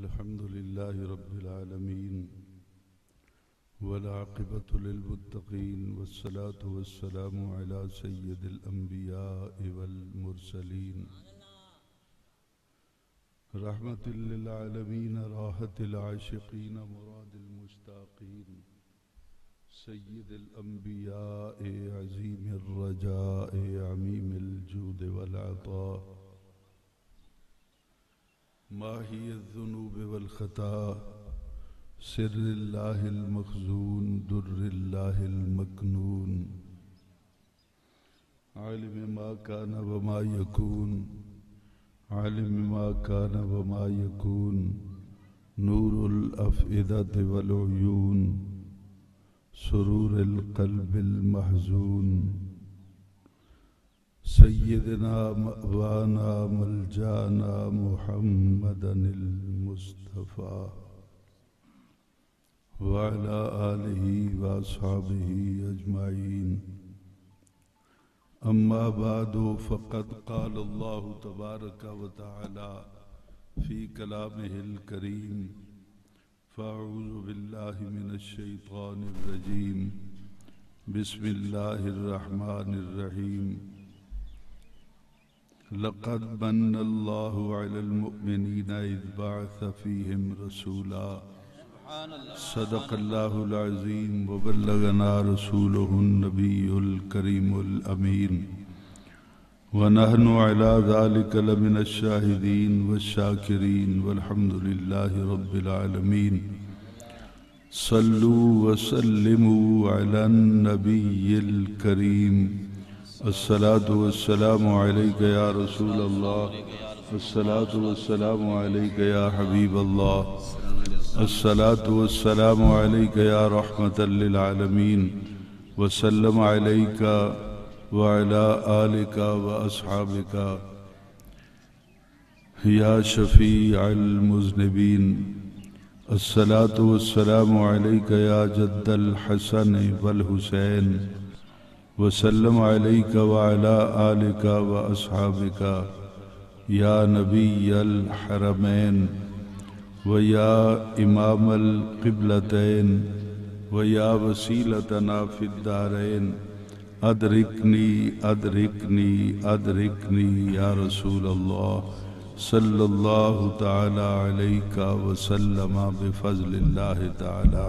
الحمد لله رب العالمين والعاقبة للمتقين والصلاة والسلام على سيد الأنبياء والمرسلين رحمة للعالمين راحة العاشقين مراد المشتاقين سيد الأنبياء عظيم الرجاء عميم الجود والعطاء ماهي الذنوب والخطاء سر الله المخزون در الله المكنون عالم ما كان وما يكون عالم ما كان وما يكون نور الأفئدة والعيون سرور القلب المحزون سيدنا مأوانا ملجانا محمدا المصطفى وعلى آله وأصحابه أجمعين أما بعد فقد قال الله تبارك وتعالى في كلامه الكريم فأعوذ بالله من الشيطان الرجيم بسم الله الرحمن الرحيم لقد من الله على المؤمنين إذ بعث فيهم رسولا صدق الله العظيم وبلغنا رسوله النبي الكريم الأمين ونحن على ذلك لمن الشاهدين والشاكرين والحمد لله رب العالمين صلوا وسلموا على النبي الكريم الصلاة والسلام عليك يا رسول الله الصلاة والسلام عليك يا حبيب الله الصلاة والسلام عليك يا رحمة للعالمين وسلم عليك وعلى آلك وأصحابك يا شفيع المذنبين الصلاة والسلام عليك يا جد الحسن والحسين وسلم عليك وعلى آلك وأصحابك يا نبي الحرمين ويا إمام القبلتين ويا وسيلتنا في الدارين أدركني أدركني أدركني يا رسول الله صلى الله تعالى عليك وسلم بفضل الله تعالى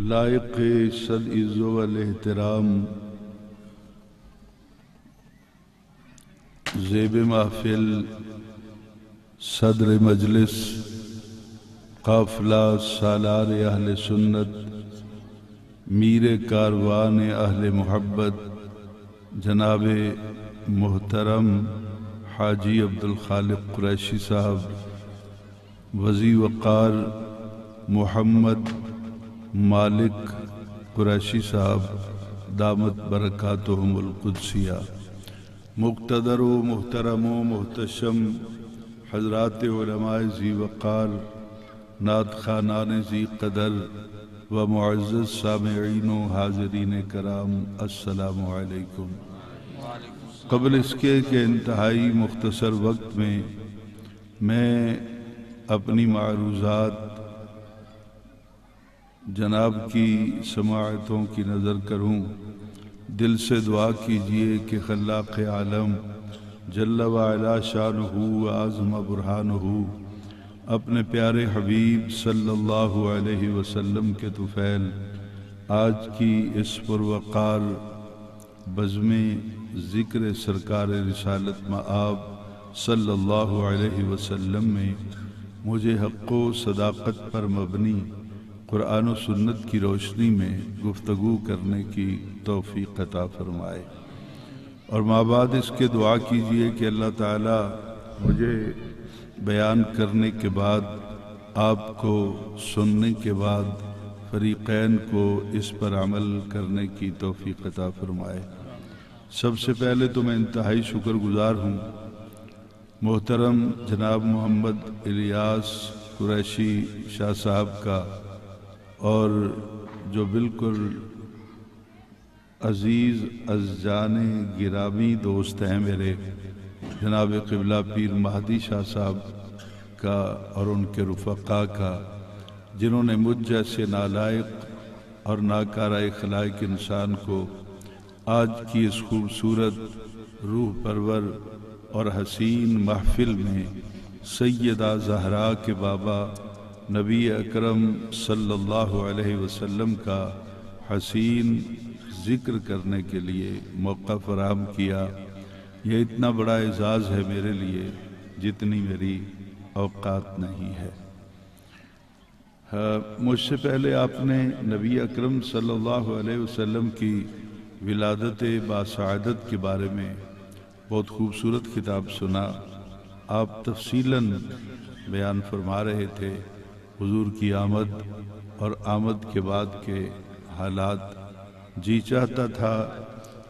لائق صد عز و احترام زیب محفل صدر مجلس قافلہ سالار اہل سنت میر کاروان اہل محبت جناب محترم حاجی عبدالخالق قریشی صاحب وزی وقار محمد مالک قریشی صاحب دامت برکاتہم القدسیہ مقتدر و محترم و محتشم حضرات علماء ذی وقار نعت خانان ذی قدر و معزز سامعین و حاضرین کرام السلام علیکم۔ قبل اس کے کہ انتہائی مختصر وقت میں اپنی معروضات جناب کی سماعتوں کی نظر کروں، دل سے دعا کیجئے کہ خلاق عالم جل وعلا شانہ و عظم برہانہ اپنے پیارے حبیب صلی اللہ علیہ وسلم کے طفیل آج کی اس پروقار بزم ذکر سرکار رسالت مآب صلی اللہ علیہ وسلم میں مجھے حق و صداقت پر مبنی قرآن و سنت کی روشنی میں گفتگو کرنے کی توفیق عطا فرمائے، اور ماں بعد اس کے دعا کیجئے کہ اللہ تعالی مجھے بیان کرنے کے بعد آپ کو سننے کے بعد فریقین کو اس پر عمل کرنے کی توفیق عطا فرمائے۔ سب سے پہلے تو میں انتہائی شکر گزار ہوں محترم جناب محمد الیاس قریشی شاہ صاحب کا، اور جو بالکل عزیز از جان گرامی دوست ہیں میرے جناب قبلہ پیر مہدی شاہ صاحب کا اور ان کے رفقا کا، جنہوں نے مجھ جیسے نالائق اور ناکارہ خلائق انسان کو آج کی اس خوبصورت روح پرور اور حسین محفل میں سیدہ زہرا کے بابا نبی اکرم صلی اللہ علیہ وسلم کا حسین ذکر کرنے کے لیے موقع فراہم کیا۔ یہ اتنا بڑا اعزاز ہے میرے لیے جتنی میری اوقات نہیں ہے۔ مجھ سے پہلے آپ نے نبی اکرم صلی اللہ علیہ وسلم کی ولادت باسعادت کے بارے میں بہت خوبصورت خطاب سنا۔ آپ تفصیلاً بیان فرما رہے تھے حضور کی آمد اور آمد کے بعد کے حالات۔ جی چاہتا تھا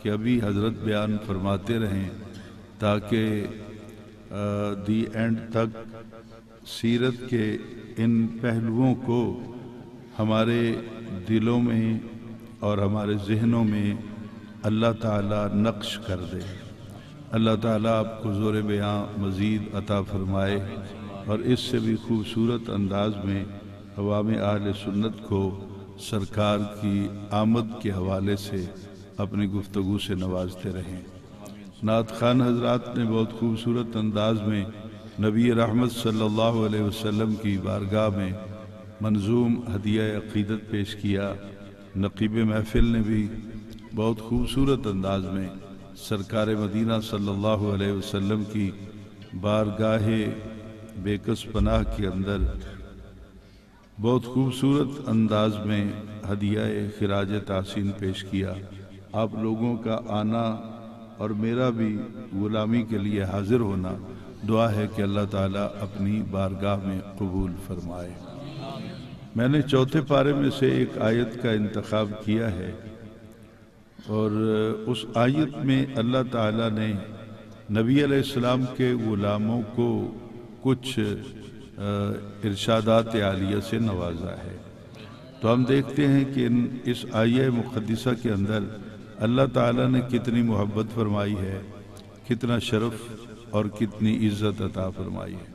کہ ابھی حضرت بیان فرماتے رہیں تاکہ دی اینڈ تک سیرت کے ان پہلوؤں کو ہمارے دلوں میں اور ہمارے ذہنوں میں اللہ تعالیٰ نقش کر دے۔ اللہ تعالیٰ آپ کو زور بیاں مزید عطا فرمائے، اور اس سے بھی خوبصورت انداز میں عوام اہل سنت کو سرکار کی آمد کے حوالے سے اپنی گفتگو سے نوازتے رہیں۔ نعت خوان حضرات نے بہت خوبصورت انداز میں نبی رحمت صلی اللہ علیہ وسلم کی بارگاہ میں منظوم ہدیہ عقیدت پیش کیا۔ نقیب محفل نے بھی بہت خوبصورت انداز میں سرکار مدینہ صلی اللہ علیہ وسلم کی بارگاہ بے کس پناہ کے اندر بہت خوبصورت انداز میں ہدیہ خراج تحسین پیش کیا۔ آپ لوگوں کا آنا اور میرا بھی غلامی کے لیے حاضر ہونا دعا ہے کہ اللہ تعالیٰ اپنی بارگاہ میں قبول فرمائے۔ میں نے چوتھے پارے میں سے ایک آیت کا انتخاب کیا ہے، اور اس آیت میں اللہ تعالیٰ نے نبی علیہ السلام کے غلاموں کو کچھ ارشادات عالیہ سے نوازا ہے۔ تو ہم دیکھتے ہیں کہ اس آیہ مقدسہ کے اندر اللہ تعالیٰ نے کتنی محبت فرمائی ہے، کتنا شرف اور کتنی عزت عطا فرمائی ہے۔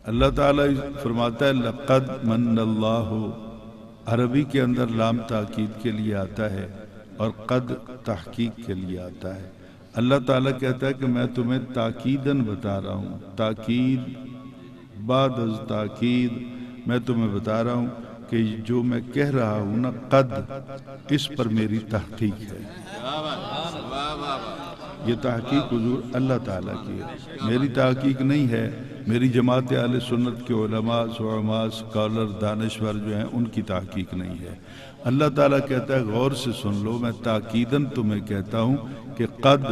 اللہ تعالیٰ فرماتا ہے لقد من اللہ، عربی کے اندر لام تاکید کے لیے آتا ہے اور قد تحقیق کے لیے آتا ہے۔ اللہ تعالیٰ کہتا ہے کہ میں تمہیں تاکیداً بتا رہا ہوں، تاکید بعد از تاکید میں تمہیں بتا رہا ہوں کہ جو میں کہہ رہا ہوں نا قد، اس پر میری تحقیق ہے۔ یہ تحقیق حضور اللہ تعالیٰ کی ہے، میری تحقیق نہیں ہے۔ میری جماعت اہل سنت کے علماء، زعماء، اسکالر، دانشور جو ہیں ان کی تحقیق نہیں ہے۔ اللہ تعالیٰ کہتا ہے غور سے سن لو، میں تاکیداً تمہیں کہتا ہوں کہ قد،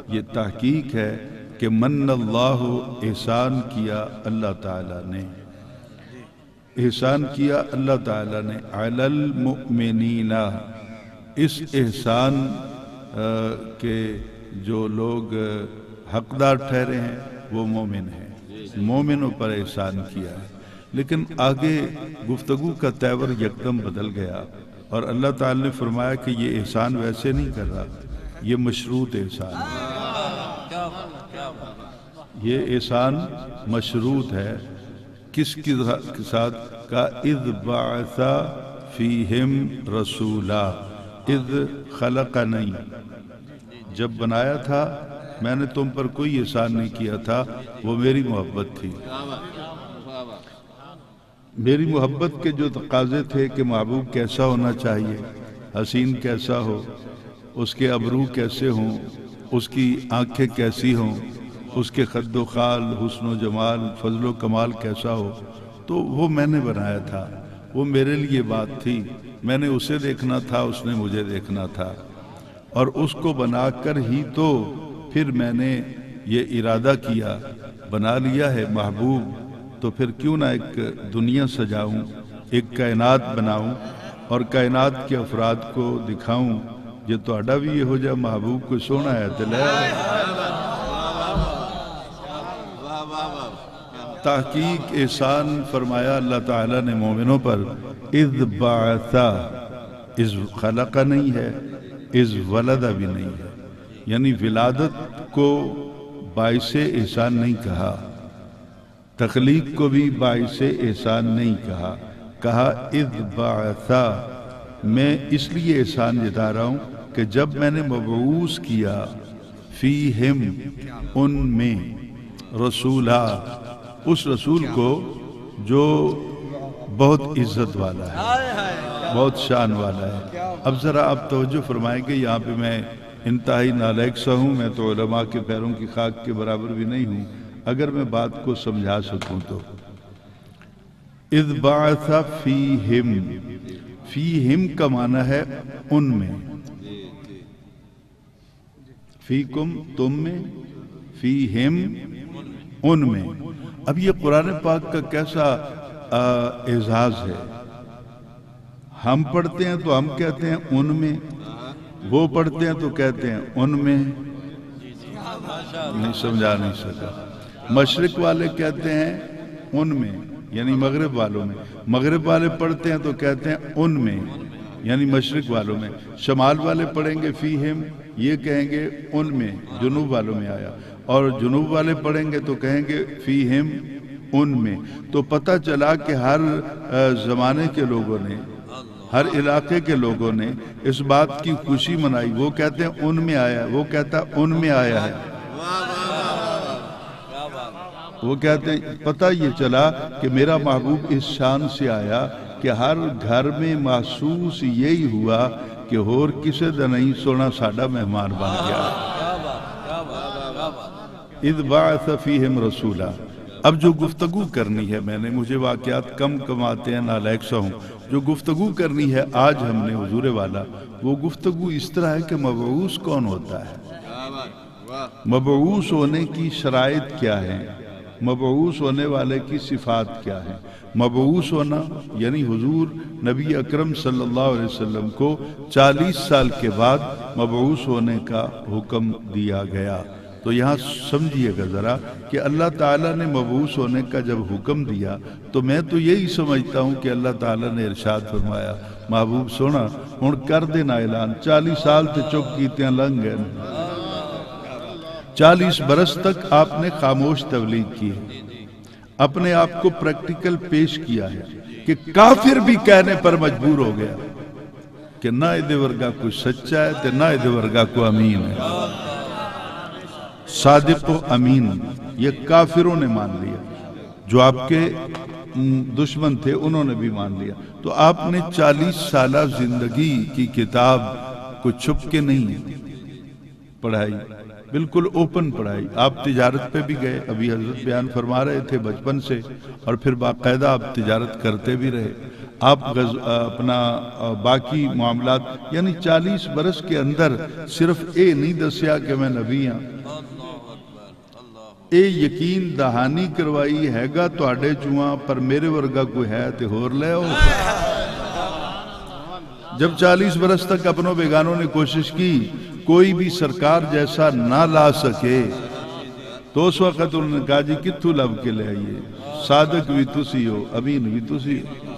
یہ تحقیق ہے کہ من اللہ، احسان کیا اللہ تعالیٰ نے، احسان کیا اللہ تعالیٰ نے علی المؤمنین، اس احسان کے جو لوگ حقدار ٹھہرے ہیں وہ مومن ہیں، مومنوں پر احسان کیا ہے۔ لیکن آگے گفتگو کا تیور یکدم بدل گیا، اور اللہ تعالیٰ نے فرمایا کہ یہ احسان ویسے نہیں کر رہا، یہ مشروط احسان ہے۔ یہ احسان مشروط ہے، کس کے ساتھ؟ کا اذ بعث فیہم رسولا، اذ خلق نہیں، جب بنایا تھا میں نے تم پر کوئی احسان نہیں کیا تھا، وہ میری محبت تھی۔ میری محبت کے جو تقاضے تھے کہ محبوب کیسا ہونا چاہیے، حسین کیسا ہو، اس کے ابرو کیسے ہوں، اس کی آنکھیں کیسی ہوں، اس کے خد و خال، حسن و جمال، فضل و کمال کیسا ہو، تو وہ میں نے بنایا تھا، وہ میرے لیے بات تھی، میں نے اسے دیکھنا تھا، اس نے مجھے دیکھنا تھا، اور اس کو بنا کر ہی تو پھر میں نے یہ ارادہ کیا، بنا لیا ہے محبوب، تو پھر کیوں نہ ایک دنیا سجاؤں، ایک کائنات بناؤں اور کائنات کے افراد کو دکھاؤں جو تہاڈا بھی یہ ہو جا محبوب کو سونا ہے دلے۔ تحقیق احسان فرمایا اللہ تعالیٰ نے مومنوں پر، اذ بعثا، اذ خلق نہیں ہے، اذ ولد بھی نہیں ہے، یعنی ولادت کو باعث احسان نہیں کہا، تخلیق کو بھی باعث احسان نہیں کہا اذ بعثا، میں اس لیے احسان جتا رہا ہوں کہ جب میں نے مبعوث کیا فیہم، ان میں، رسولہ، اس رسول کو جو بہت عزت والا ہے، بہت شان والا ہے۔ اب ذرا آپ توجہ فرمائیں گے، یہاں پہ میں انتہائی نالائق سا ہوں، میں تو علماء کے پیروں کی خاک کے برابر بھی نہیں ہوں، اگر میں بات کو سمجھا سکوں تو اذ بعث فیہم، فیہم کا معنی ہے ان میں، فیکم تم میں، فیہم ان میں۔ اب یہ قرآن پاک کا کیسا اعزاز ہے، ہم پڑھتے ہیں تو ہم کہتے ہیں ان میں، وہ پڑھتے ہیں تو کہتے ہیں ان میں، نہیں سمجھا نہیں سکا۔ مشرق والے کہتے ہیں ان میں، یعنی مغرب والوں میں، مغرب والے پڑھتے ہیں تو کہتے ہیں ان میں، یعنی مشرق والوں میں۔ شمال والے پڑھیں گے فیہم، یہ کہیں گے ان میں، جنوب والوں میں آیا، اور جنوب والے پڑھیں گے تو کہیں گے فیہم ان میں۔ تو پتہ چلا کہ ہر زمانے کے لوگوں نے، ہر علاقے کے لوگوں نے اس بات کی خوشی منائی، وہ کہتے ہیں ان میں آیا ہے، وہ کہتا ہے ان میں آیا ہے، وہ کہتے ہیں پتہ یہ چلا کہ میرا محبوب اس شان سے آیا کہ ہر گھر میں محسوس یہی ہوا کہ اور کسے دا نہیں، سونا ساڈا مہمان بن گیا۔ اذ بعث فیہم رسولا۔ اب جو گفتگو کرنی ہے، میں نے، مجھے واقعات کم آتے ہیں، نالائق سا ہوں، جو گفتگو کرنی ہے آج ہم نے حضور والا، وہ گفتگو اس طرح ہے کہ مبعوث کون ہوتا ہے، مبعوث ہونے کی شرائط کیا ہے، مبعوث ہونے والے کی صفات کیا ہے۔ مبعوث ہونا یعنی حضور نبی اکرم صلی اللہ علیہ وسلم کو 40 سال کے بعد مبعوث ہونے کا حکم دیا گیا۔ تو یہاں سمجھیے گا ذرا کہ اللہ تعالیٰ نے مبعوث ہونے کا جب حکم دیا تو میں تو یہی سمجھتا ہوں کہ اللہ تعالیٰ نے ارشاد فرمایا، محبوب سونا ہن کر دینا اعلان، 40 سال تے چپ کیتیاں لنگ گئے، 40 برس تک آپ نے خاموش تبلیغ کی ہے، اپنے آپ کو پریکٹیکل پیش کیا ہے کہ کافر بھی کہنے پر مجبور ہو گیا کہ نہ ادھے ورگا کوئی سچا ہے تے نہ ادھے ورگا کوئی امین ہے، صادق و امین، یہ کافروں نے مان لیا، جو آپ کے دشمن تھے انہوں نے بھی مان لیا۔ تو آپ نے 40 سالہ زندگی کی کتاب کو چھپ کے نہیں پڑھائی، بالکل اوپن پڑھائی۔ آپ تجارت پہ بھی گئے، ابھی حضرت بیان فرما رہے تھے بچپن سے، اور پھر باقاعدہ آپ تجارت کرتے بھی رہے، آپ اپنا باقی معاملات، یعنی 40 برس کے اندر صرف اے نہیں دسیا کہ میں نبی ہاں، اے یقین دہانی کروائی ہے گا تو آڈے چوہاں پر میرے ورگا کوئی ہے تے ہور لے ہو۔ جب 40 برس تک اپنوں بیگانوں نے کوشش کی کوئی بھی سرکار جیسا نہ لا سکے، تو اس وقت انہوں نے کہا جی کتھو لب کے لے آئیے، صادق بھی تسی ہو، امین بھی تسی ہو۔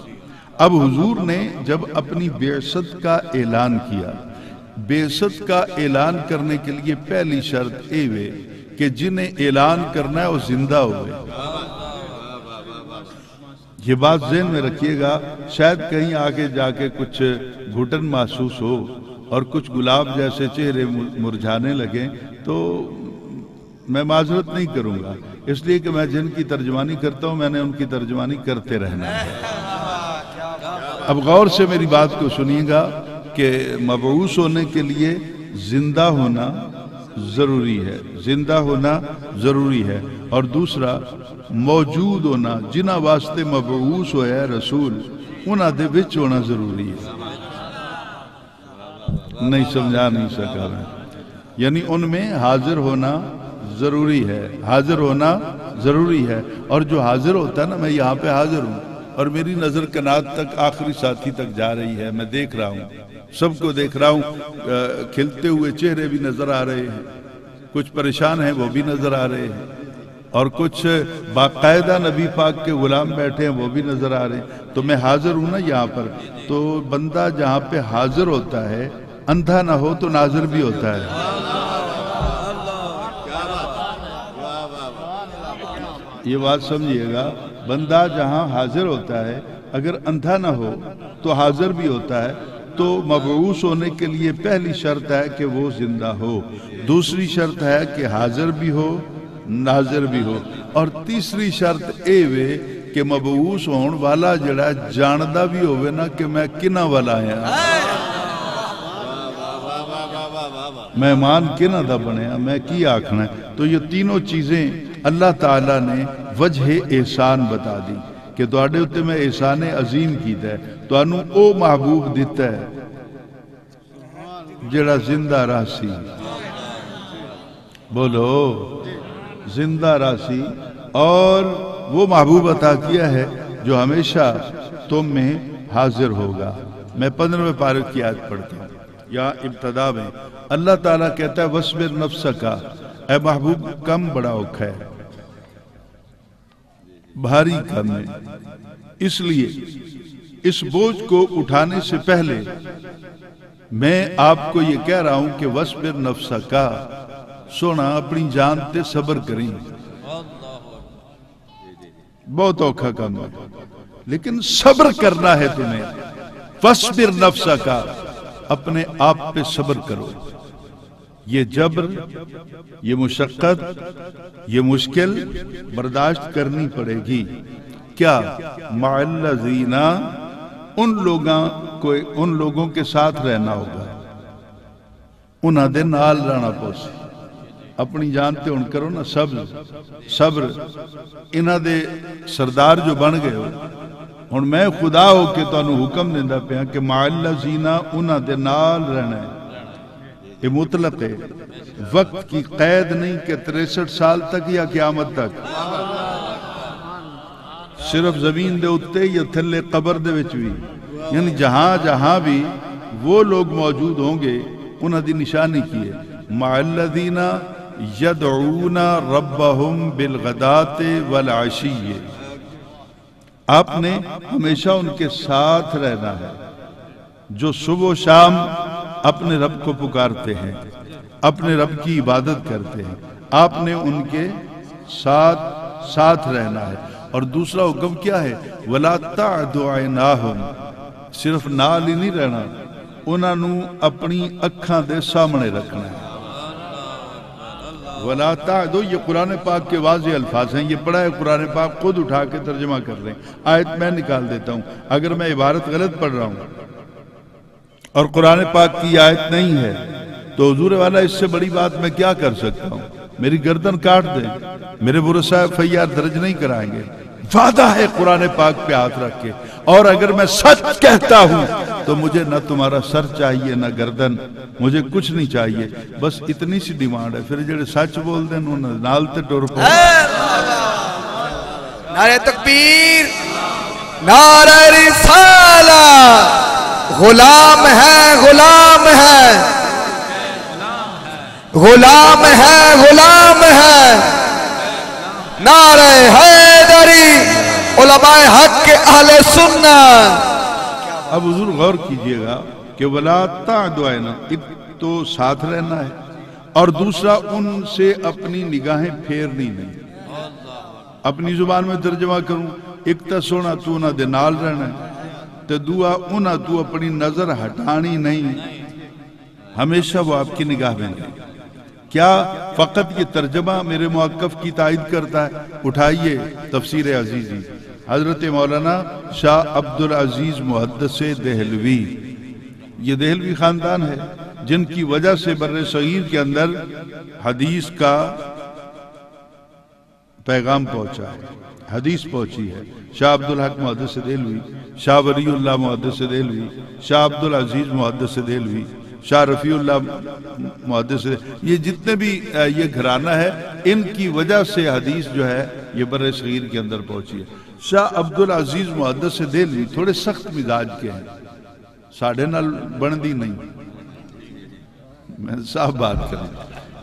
اب حضور نے جب اپنی بعثت کا اعلان کیا، بعثت کا اعلان کرنے کے لیے پہلی شرط اے وے کہ جنہیں اعلان کرنا ہے وہ زندہ ہوئے۔ یہ بات ذہن میں رکھیے گا، شاید کہیں آگے جا کے کچھ گھٹن محسوس ہو اور کچھ گلاب جیسے چہرے مرجھانے لگیں تو میں معذرت نہیں کروں گا، اس لیے کہ میں جن کی ترجمانی کرتا ہوں میں نے ان کی ترجمانی کرتے رہنا ہے۔ اب غور سے میری بات کو سنیے گا کہ مبعوث ہونے کے لیے زندہ ہونا ضروری ہے، زندہ ہونا ضروری ہے، اور دوسرا موجود ہونا، جنہ واسطے مبعوث ہویا ہے رسول انہاں دے وچ ہونا ضروری ہے۔ نہیں سمجھا نہیں سکا میں، یعنی ان میں حاضر ہونا ضروری ہے، حاضر ہونا ضروری ہے، اور جو حاضر ہوتا ہے نا، میں یہاں پہ حاضر ہوں اور میری نظر کنات تک آخری ساتھی تک جا رہی ہے، میں دیکھ رہا ہوں، سب کو دیکھ رہا ہوں، کھلتے ہوئے چہرے بھی نظر آ رہے ہیں، کچھ پریشان ہیں وہ بھی نظر آ رہے ہیں، اور کچھ باقاعدہ نبی پاک کے غلام بیٹھے ہیں وہ بھی نظر آ رہے ہیں، تو میں حاضر ہوں نا یہاں پر۔ تو بندہ جہاں پہ حاضر ہوتا ہے اندھا نہ ہو تو ناظر بھی ہوتا ہے۔ یہ بات سمجھیے گا، بندہ جہاں حاضر ہوتا ہے اگر اندھا نہ ہو تو حاضر بھی ہوتا ہے۔ تو مبعوث ہونے کے لیے پہلی شرط ہے کہ وہ زندہ ہو، دوسری شرط ہے کہ حاضر بھی ہو ناظر بھی ہو، اور تیسری شرط اے وے کہ مبعوث ہون والا جڑا جاندہ بھی ہوئے نا کہ میں کنہ والا ہیں، مہمان کنہ دا بنیا، میں کی آکھنا ہے۔ تو یہ تینوں چیزیں اللہ تعالیٰ نے وجہ احسان بتا دی کہ تواڈے اُتے میں احسان عظیم کیتا ہے، تانوں او محبوب دیتا ہے جڑا زندہ راسی، بولو زندہ راسی، اور وہ محبوب عطا کیا ہے جو ہمیشہ تم میں حاضر ہوگا۔ میں 15ویں پارے کی آیت پڑھتا ہوں، یا ابتدا میں اللہ تعالیٰ کہتا ہے وَاصْبِرْ نَفْسَكَ، اے محبوب کم بڑا اوکھا ہے، بھاری کم ہے، اس لیے اس بوجھ کو اٹھانے سے پہلے میں آپ کو یہ کہہ رہا ہوں کہ وَاصْبِرْ نَفْسَكَ، سونا اپنی جان تے صبر کریں، بہت اوکھا کم ہے لیکن صبر کرنا ہے تمہیں۔ وَاصْبِرْ نَفْسَكَ، اپنے آپ پہ صبر کرو، یہ جبر، یہ مشقت، یہ مشکل برداشت کرنی پڑے گی۔ کیا؟ مع الذین، ان لوگوں کے ساتھ رہنا ہوگا، انہاں دے نال رہنا پوسی، اپنی جان تے ان کرو نا صبر، انہاں دے سردار جو بن گئے ہو، اور میں خدا ہو کے تانوں حکم دیندہ پیا کہ مع الذین انہاں دے نال رہنا ہے۔ یہ مطلق ہے، وقت کی قید نہیں کہ 63 سال تک یا قیامت تک، صرف زمین دے اتے یا تھلے قبر دے وچ بھی، یعنی جہاں بھی وہ لوگ موجود ہوں گے انہاں دی نشانی کی ہے مع الذین یدعون ربہم بالغداۃ والعشی، آپ نے ہمیشہ ان کے ساتھ رہنا ہے جو صبح و شام اپنے رب کو پکارتے ہیں، اپنے رب کی عبادت کرتے ہیں، آپ نے ان کے ساتھ رہنا ہے۔ اور دوسرا حکم کیا ہے؟ وَلَا تَعْدُ عَيْنَاهُمْ، صرف نال ہی نہیں رہنا، انہاں نو اپنی اکھاں دے سامنے رکھنا ہے۔ وَلَا تَعْدُ، یہ قرآن پاک کے واضح الفاظ ہیں، یہ پڑھا ہے قرآن پاک، خود اٹھا کے ترجمہ کر لیں، آیت میں نکال دیتا ہوں اگر میں عبارت غلط پڑھ رہا ہوں اور قرآن پاک کی آیت نہیں ہے تو حضور والا اس سے بڑی بات میں کیا کر سکتا ہوں؟ میری گردن کاٹ دیں، میرے ورثہ FIR درج نہیں کرائیں گے، وعدہ ہے قرآن پاک پہ ہاتھ رکھ کے، اور اگر میں سچ کہتا ہوں تو مجھے نہ تمہارا سر چاہیے نہ گردن، مجھے کچھ نہیں چاہیے، بس اتنی سی ڈیمانڈ ہے۔ پھر جڑے سچ بول دیں انہوں نے نال تے ٹور پہ، نعرہ تکبیر، نعرہ رسالہ، غلام ہے غلام ہے غلام ہے غلام ہے، نعرہ حیدری، علماء حق کے اہل سنت۔ اب حضور غور کیجئے گا کہ وَلَا تَعْدُ عَيْنَاهُمْ، ایک تو ساتھ رہنا ہے اور دوسرا ان سے اپنی نگاہیں پھیرنی نہیں۔ اپنی زبان میں ترجمہ کروں، ایک تا سونا تو نہ دے نال رہنا ہے، تے دعا انہاں تو اپنی نظر ہٹانی نہیں، ہمیشہ وہ آپ کی نگاہ میں نہیں۔ کیا فقط یہ ترجمہ میرے موقف کی تائید کرتا ہے؟ اٹھائیے تفسیر عزیزی، حضرت مولانا شاہ عبدالعزیز محدث دہلوی، یہ دہلوی خاندان ہے جن کی وجہ سے بر صغیر کے اندر حدیث کا پیغام پہنچا ہے، حدیث پہنچی ہے۔ شاہ عبدالحق محدث دہلوی، شاہ ولی اللہ محدث دہلوی، شاہ عبدالعزیز محدث دہلوی، شاہ رفیع اللہ محدث، یہ جتنے بھی یہ گھرانہ ہے، ان کی وجہ سے حدیث جو ہے یہ بر صغیر کے اندر پہنچی ہے۔ شاہ عبدالعزیز محدث دہلوی تھوڑے سخت مزاج کے ہیں، ساڑھے نال بندی نہیں، میں صاف بات کروں،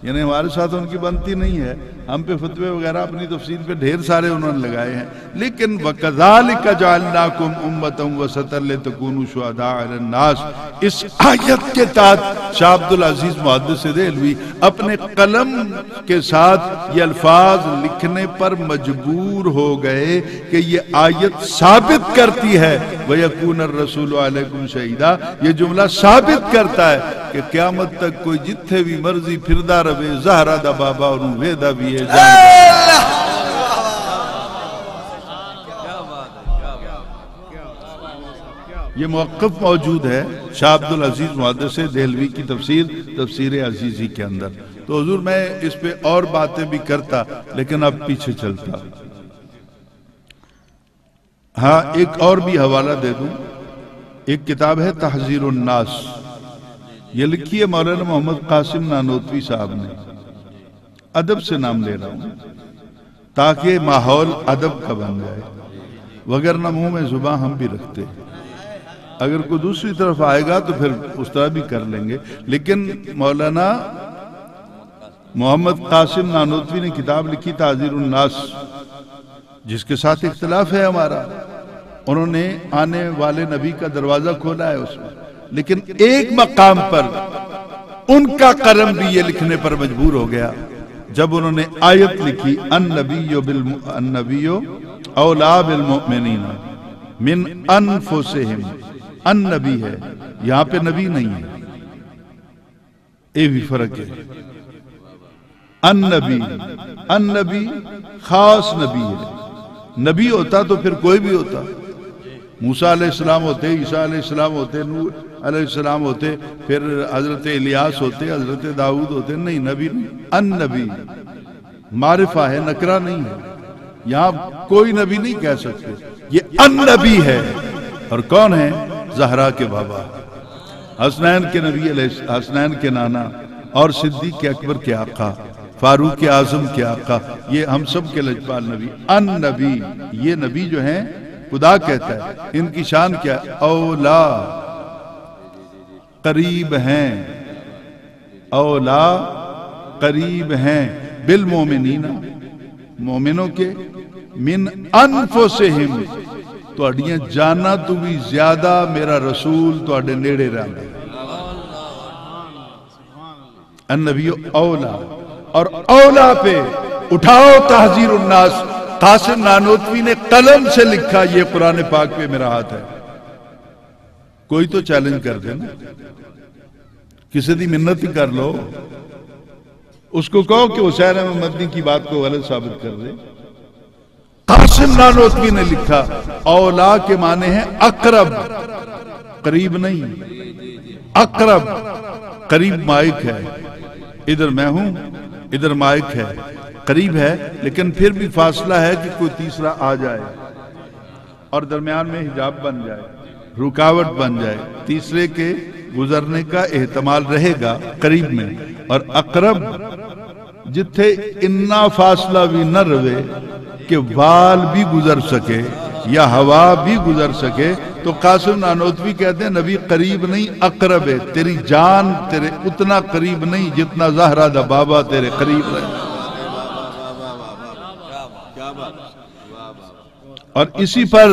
یعنی ہمارے ساتھ ان کی بنتی نہیں ہے، ہم پہ فتوے وغیرہ اپنی تفسیر پہ ڈھیر سارے انہوں نے لگائے ہیں، لیکن وَكَذَلِكَ جَعَلْنَاكُمْ أُمَّةً وَسَطًا لِتَكُونُوا شُهَدَاءَ عَلَى النَّاسِ، اس آیت کے تحت شاہ عبدالعزیز محدث دہلوی اپنے قلم کے ساتھ یہ الفاظ لکھنے پر مجبور ہو گئے کہ یہ آیت ثابت کرتی ہے وَيَكُونَ الرَّسُولُ عَلَيْكُمْ شَهِيدًا، یہ جملہ ثابت کرتا ہے کہ قیامت تک کوئی جتھے بھی مرضی پھردہ رہے، زہرہ دا بابا اور ویدہ بھی ہے یہ موقف موجود ہے شاہ عبدالعزیز محدث دہلوی کی تفسیر عزیزی کے اندر۔ تو حضور میں اس پہ اور باتیں بھی کرتا لیکن اب پیچھے چلتا۔ ہاں ایک اور بھی حوالہ دے دوں، ایک کتاب ہے تحذیر الناس، یہ لکھی ہے مولانا محمد قاسم نانوتوی صاحب نے، ادب سے نام لے رہا ہوں تاکہ ماحول ادب کا بن جائے، وگرنہ منہ میں زباں ہم بھی رکھتے ہیں، اگر کوئی دوسری طرف آئے گا تو پھر اس طرح بھی کر لیں گے، لیکن مولانا محمد قاسم نانوتوی نے کتاب لکھی تحذیر الناس، جس کے ساتھ اختلاف ہے ہمارا، انہوں نے آنے والے نبی کا دروازہ کھولا ہے اس میں، لیکن ایک مقام پر ان کا قلم بھی یہ لکھنے پر مجبور ہو گیا جب انہوں نے آیت لکھی النبی اولا بالمؤمنین من انفسہم، النبی ہے، یہاں پہ نبی نہیں ہے، یہ بھی فرق ہے، النبی خاص نبی ہے، نبی ہوتا تو پھر کوئی بھی ہوتا، موسیٰ علیہ السلام ہوتے، عیسیٰ علیہ السلام ہوتے، نوح علیہ السلام ہوتے، پھر حضرت الیاس ہوتے، حضرت داؤد ہوتے، نہیں نبی نہیں، النبی معرفہ ہے، نکرہ نہیں ہے، یہاں کوئی نبی نہیں کہہ سکتے، یہ النبی ہے، اور کون ہے؟ زہرا کے بابا، حسنین کے نبی علیہ حسنین کے نانا، اور صدیق اکبر کے آقا، فاروق اعظم کے آقا، یہ ہم سب کے لجپال نبی، النبی، یہ نبی جو ہیں خدا کہتا ہے، ان کی شان کیا ہے؟ اولا، قریب ہیں، اولا قریب ہیں، بالمومنین، مومنوں کے، من انفسہم، تو اڈیاں جانا تو بھی زیادہ میرا رسول تو اڈے نیڑے رہا، النبی اولا، اور اولا پہ اٹھاؤ تحذیر الناس، قاسم نانوتوی نے قلم سے لکھا، یہ قرآن پاک پہ میرا ہاتھ ہے، کوئی تو چیلنج کر دے نا، کسی دی منت ہی کر لو، اس کو کہو کہ حسین احمد مدنی کی بات کو غلط ثابت کر دے۔ قاسم نانوتوی نے لکھا اولا کے معنی ہیں اقرب، قریب نہیں، اقرب، قریب مائک ہے، ادھر میں ہوں، ادھر مائک ہے، قریب ہے، لیکن پھر بھی فاصلہ ہے کہ کوئی تیسرا آ جائے اور درمیان میں حجاب بن جائے، رکاوٹ بن جائے، تیسرے کے گزرنے کا احتمال رہے گا قریب میں، اور اقرب جتھے اتنا فاصلہ بھی نہ رہے کہ وال بھی گزر سکے یا ہوا بھی گزر سکے، تو قاسم نانوتوی کہتے ہیں نبی قریب نہیں اقرب ہے، تیری جان تیرے اتنا قریب نہیں جتنا زہرہ دا بابا تیرے قریب رہے۔ اور اسی پر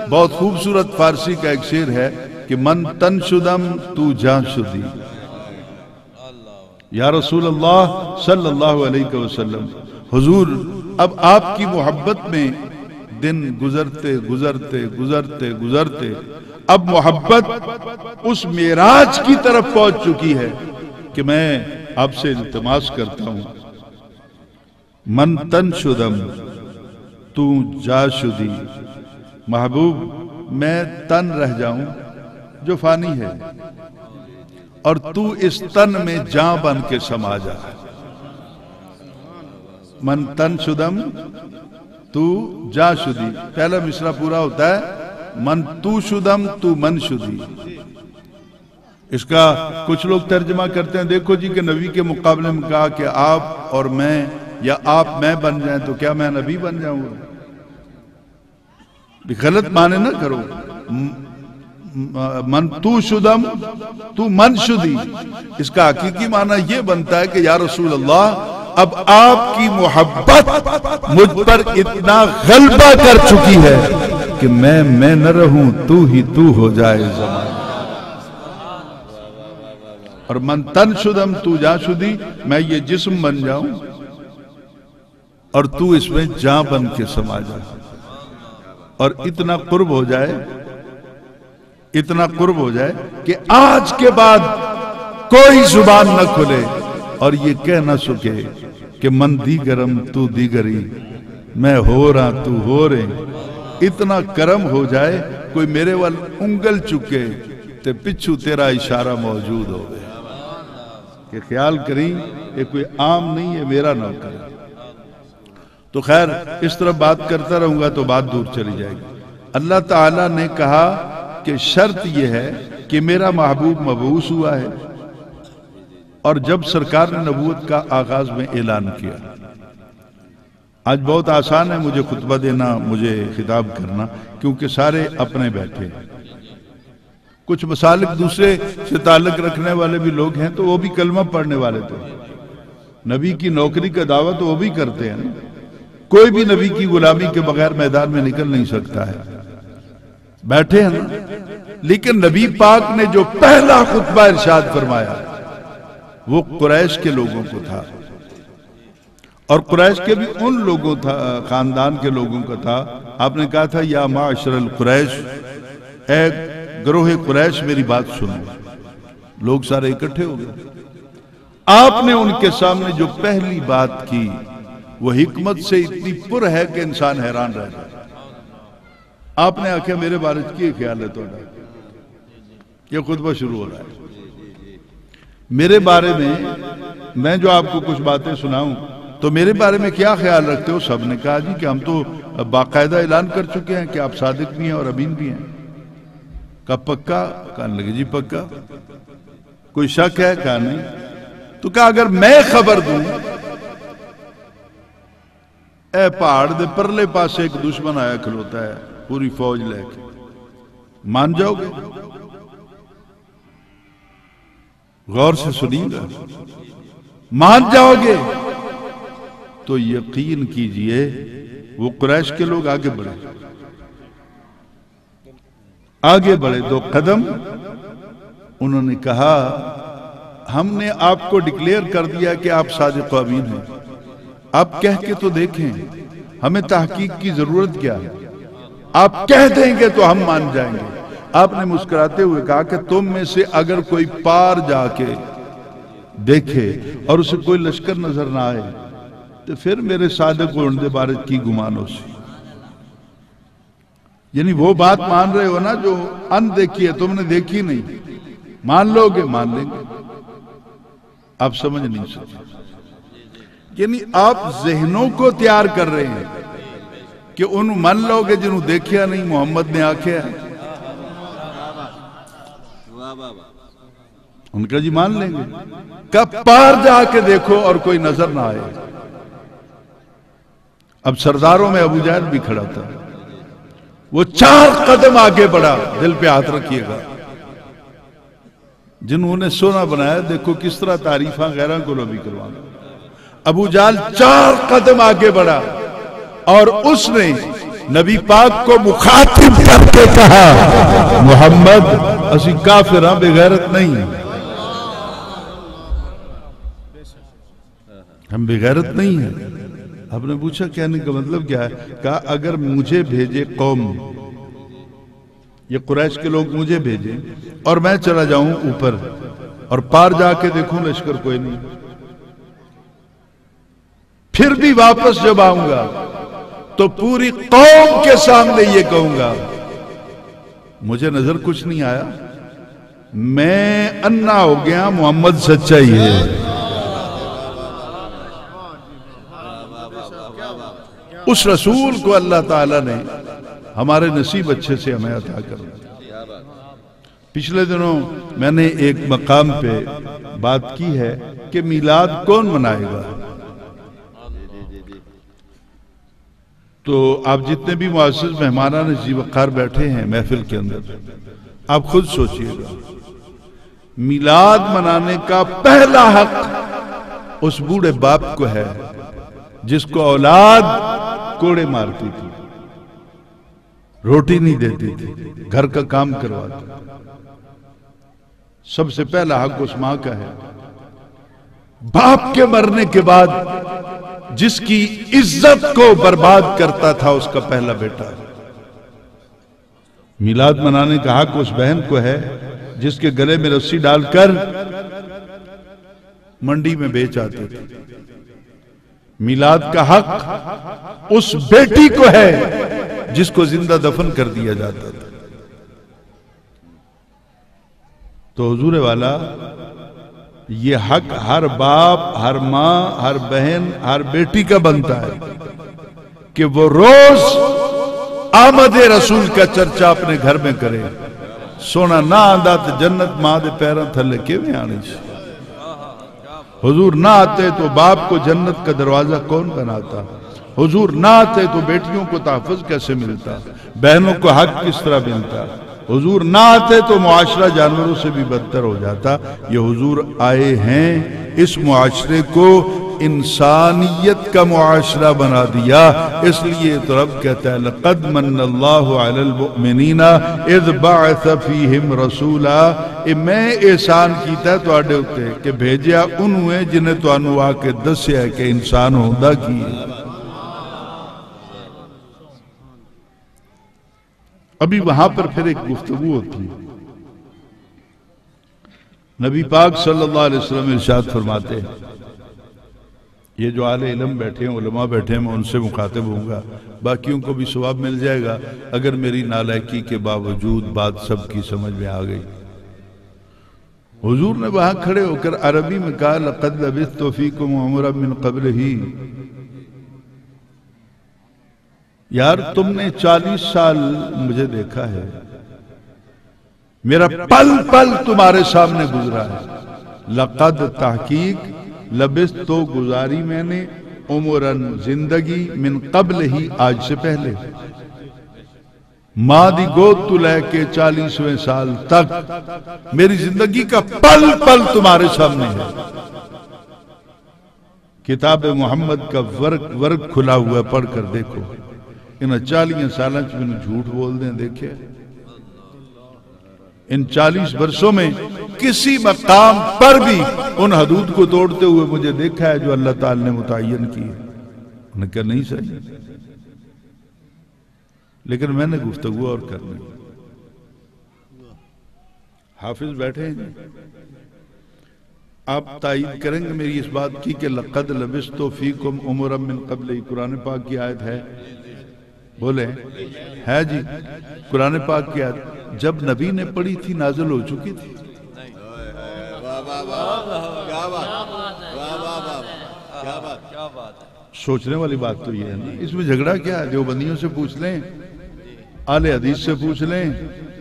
بہت خوبصورت فارسی کا ایک شعر ہے کہ من تن شدم تو جان شدی، یا رسول اللہ صلی اللہ علیہ وسلم، حضور اب آپ کی محبت میں دن گزرتے گزرتے گزرتے گزرتے اب محبت اس معراج کی طرف پہنچ چکی ہے کہ میں آپ سے التماس کرتا ہوں، من تن شدم تو جا شدی، محبوب میں تن رہ جاؤں جو فانی ہے اور تو اس تن میں جان بن کے سما جا۔ من تن شدم تو جا شدی، پہلا مصرع پورا ہوتا ہے من تو شدم تو من شدی۔ اس کا کچھ لوگ ترجمہ کرتے ہیں، دیکھو جی کہ نبی کے مقابلے میں کہا کہ آپ اور میں یا آپ میں بن جائیں تو کیا میں نبی بن جاؤں گا؟ غلط معنی نہ کرو، من تو شدم تو من شدی، اس کا حقیقی معنی یہ بنتا ہے کہ یا رسول اللہ اب آپ کی محبت مجھ پر اتنا غلبہ کر چکی ہے کہ میں نہ رہوں، تو ہی تو ہو جائے زمان۔ اور من تن شدم تو جا شدی، میں یہ جسم بن جاؤں اور تو اس میں جان بن کے سما جا، اور اتنا قرب ہو جائے، اتنا قرب ہو جائے کہ آج کے بعد کوئی زبان نہ کھلے اور یہ کہہ نہ سکے کہ من دیگرم تو دیگری، میں ہو رہا تو ہو رہے۔ اتنا کرم ہو جائے کوئی میرے وال انگل چکے تے پچھو تیرا اشارہ موجود ہو گئے کہ خیال کریں یہ کوئی عام نہیں ہے، میرا نوکر ہے۔ تو خیر اس طرح بات کرتا رہوں گا تو بات دور چلی جائے گی۔ اللہ تعالیٰ نے کہا کہ شرط یہ ہے کہ میرا محبوب مبعوث ہوا ہے، اور جب سرکار نے نبوت کا آغاز میں اعلان کیا، آج بہت آسان ہے مجھے خطبہ دینا، مجھے خطاب کرنا، کیونکہ سارے اپنے بیٹھے ہیں۔ کچھ مسالک دوسرے سے تعلق رکھنے والے بھی لوگ ہیں تو وہ بھی کلمہ پڑھنے والے تو نبی کی نوکری کا دعویٰ تو وہ بھی کرتے ہیں۔ کوئی بھی نبی کی غلامی کے بغیر میدان میں نکل نہیں سکتا ہے، بیٹھے ہیں نا۔ لیکن نبی پاک نے جو پہلا خطبہ ارشاد فرمایا وہ قریش کے لوگوں کو تھا، اور قریش کے بھی ان لوگوں تھا، خاندان کے لوگوں کا تھا۔ آپ نے کہا تھا یا معاشر القریش، اے گروہ قریش میری بات سنو۔ لوگ سارے اکٹھے ہو گئے۔ آپ نے ان کے سامنے جو پہلی بات کی وہ حکمت سے اتنی پر ہے کہ انسان حیران رہ جائے۔ آپ نے آخیا میرے بارے کی خیال ہے تو یہ خطبہ شروع ہو رہا ہے، میرے بارے میں جو آپ کو کچھ باتیں سناؤں تو میرے بارے میں کیا خیال رکھتے ہو؟ سب نے کہا جی کہ ہم تو باقاعدہ اعلان کر چکے ہیں کہ آپ صادق بھی ہیں اور امین بھی ہیں۔ کہا پکا؟ کہنے لگے جی پکا۔ کوئی شک ہے؟ کہا نہیں۔ تو کہا اگر میں خبر دوں اے پہاڑ دے پرلے پاس ایک دشمن آیا کھلوتا ہے پوری فوج لے کے، مان جاؤ گے؟ غور سے سنیے گا، مان جاؤ گے؟ تو یقین کیجئے وہ قریش کے لوگ آگے بڑھے، آگے بڑھے 2 قدم۔ انہوں نے کہا ہم نے آپ کو ڈکلیئر کر دیا کہ آپ صادق و امین ہیں، آپ کہہ کے تو دیکھیں، ہمیں تحقیق کی ضرورت کیا ہے؟ آپ کہہ دیں گے تو ہم مان جائیں گے۔ آپ نے مسکراتے ہوئے کہا کہ تم میں سے اگر کوئی پار جا کے دیکھے اور اسے کوئی لشکر نظر نہ آئے تو پھر میرے صادق و اندے بارے کی گمان ہو سی۔ یعنی وہ بات مان رہے ہو نا جو ان دیکھی ہے، تم نے دیکھی نہیں، مان لو گے؟ مان لیں گے۔ آپ سمجھ نہیں سکتے، یعنی آپ ذہنوں کو تیار کر رہے ہیں کہ ان مان لو گے جنہوں دیکھیا نہیں، محمد نے آکھیا ہے، ان کا جی مان لیں گے۔ کب پار جا کے دیکھو اور کوئی نظر نہ آئے۔ اب سرداروں میں ابو جہل بھی کھڑا تھا، وہ 4 قدم آگے بڑھا، دل پہ ہاتھ رکھیے گا۔ جنہوں نے سونا بنایا دیکھو کس طرح تعریفاں غیرہ کو لو بھی کروانا۔ ابو جہل 4 قدم آگے بڑھا اور اس نے نبی پاک کو مخاطب کر کے کہا محمد اسی کافر ہاں، بے غیرت نہیں ہیں، ہم بے غیرت نہیں ہیں۔ آپ نے پوچھا کہنے کا مطلب کیا ہے؟ کہا اگر مجھے بھیجے قوم، یہ قریش کے لوگ مجھے بھیجیں اور میں چلا جاؤں اوپر اور پار جا کے دیکھوں لشکر کوئی نہیں، پھر بھی واپس جب آؤں گا تو پوری قوم کے سامنے یہ کہوں گا مجھے نظر کچھ نہیں آیا، میں انا ہو گیا، محمد سچا ہی ہے۔ اس رسول کو اللہ تعالیٰ نے ہمارے نصیب اچھے سے ہمیں عطا کر دیا۔ پچھلے دنوں میں نے ایک مقام پہ بات کی ہے کہ میلاد کون منائے گا، تو آپ جتنے بھی معزز مہمانان ذی وقار بیٹھے ہیں محفل کے اندر، آپ خود سوچئے گا، میلاد منانے کا پہلا حق اس بوڑھے باپ کو ہے جس کو اولاد کوڑے مارتی تھی، روٹی نہیں دیتی تھی، گھر کا کام کرواتی۔ سب سے پہلا حق اس ماں کا ہے۔ باپ کے مرنے کے بعد جس کی عزت کو برباد کرتا تھا اس کا پہلا بیٹا ہے۔ میلاد منانے کا حق اس بہن کو ہے جس کے گلے میں رسی ڈال کر منڈی میں بیچ آتے تھے۔ میلاد کا حق اس بیٹی کو ہے جس کو زندہ دفن کر دیا جاتا تھا۔ تو حضور والا یہ حق ہر باپ، ہر ماں، ہر بہن، ہر بیٹی کا بنتا ہے کہ وہ روز آمد رسول کا چرچا اپنے گھر میں کرے۔ سونا نہ آندا تو جنت ماں دے پیراں تھلے کیویں آنی سی۔ حضور نہ آتے تو باپ کو جنت کا دروازہ کون بناتا؟ حضور نہ آتے تو بیٹیوں کو تحفظ کیسے ملتا؟ بہنوں کو حق کس طرح ملتا؟ حضور نہ آتے تو معاشرہ جانوروں سے بھی بدتر ہو جاتا۔ یہ حضور آئے ہیں، اس معاشرے کو انسانیت کا معاشرہ بنا دیا۔ اس لیے تو رب کہتا ہے لَقَدْ مَنَّ اللَّهُ عَلَى الْمُؤْمِنِينَ اِذْ بَعَثَ فِيهِمْ رَسُولًا۔ میں احسان کیتا ہے تواڈے اُتے کہ بھیجیا انہوں جنہیں تو انہوں آ کے دسیا ہے کہ انسان ہوندہ کی ہے۔ ابھی وہاں پر پھر ایک گفتگو ہوتی ہے۔ نبی پاک صلی اللہ علیہ وسلم ارشاد فرماتے ہیں، یہ جو اہل علم بیٹھے ہیں، علماء بیٹھے ہیں، میں ان سے مخاطب ہوں گا، باقیوں کو بھی ثواب مل جائے گا اگر میری نالائکی کے باوجود بات سب کی سمجھ میں آ گئی۔ حضور نے وہاں کھڑے ہو کر عربی میں کہا لَقَدْ لَبِثْتُ فِيكُمْ عُمُرًا مِّن قَبْلِهِ۔ یار تم نے 40 سال مجھے دیکھا ہے، میرا پل پل تمہارے سامنے گزرا ہے۔ لقد تحقیق لبثت تو گزاری میں نے عمرن زندگی من قبل ہی آج سے پہلے، ماں دی گود تو لے کے 40ویں سال تک میری زندگی کا پل پل تمہارے سامنے ہے۔ کتاب محمد کا ورق کھلا ہوا پڑھ کر دیکھو، ان 40 سالوں سے میں نے جھوٹ بول دیں دیکھے، ان 40 برسوں میں کسی مقام پر بھی ان حدود کو توڑتے ہوئے مجھے دیکھا ہے جو اللہ تعالی نے متعین کی ہے؟ انہوں نے کہا نہیں صحیح، لیکن میں نے گفتگو اور کرنی۔ حافظ بیٹھے ہیں، آپ تائید کریں گے میری اس بات کی کہ لقد لبثت فیکم عمرا من قبل، قرآن پاک کی آیت ہے؟ بولے ہے جی، قرآن پاک کی آیت جب نبی نے پڑھی تھی نازل ہو چکی تھی؟ سوچنے والی بات تو یہ ہے نا، اس میں جھگڑا کیا ہے؟ دیوبندیوں سے پوچھ لیں، اہل حدیث سے پوچھ لیں،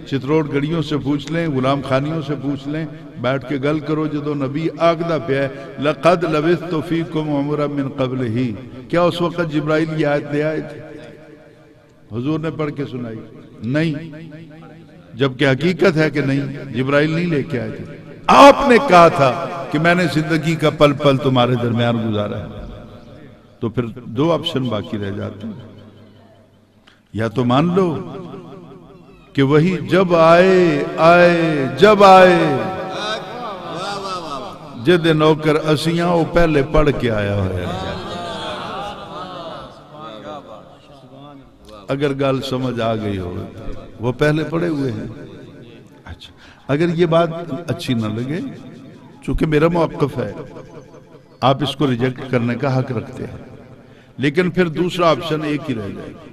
چتروڑ گڑیوں سے پوچھ لیں، غلام خانیوں سے پوچھ لیں، بیٹھ کے گل کرو جدو نبی آگدہ پہ ہے لَقَدْ لَبِثْتُ فِيكُمْ عُمُرًا مِّن قَبْلِهِ، کیا اس وقت جبرائیل یہ آیت لے آئے تھے؟ حضور نے پڑھ کے سنائی؟ نہیں، جبکہ حقیقت ہے کہ نہیں، جبرائیل نہیں لے کے آئے تھے۔ آپ نے کہا تھا کہ میں نے زندگی کا پل پل تمہارے درمیان گزارا ہے۔ تو پھر 2 آپشن باقی رہ جاتے ہیں، یا تو مان لو کہ وہی جب آئے جب آئے جد نوکر اسیاں وہ پہلے پڑھ کے آیا ہے۔ اگر گال سمجھ آ گئی ہو وہ پہلے پڑے ہوئے ہیں۔ اچھا، اگر یہ بات اچھی نہ لگے، چونکہ میرا موقف ہے، آپ اس کو ریجیکٹ کرنے کا حق رکھتے ہیں، لیکن پھر دوسرا آپشن ایک ہی رہ جائے گا.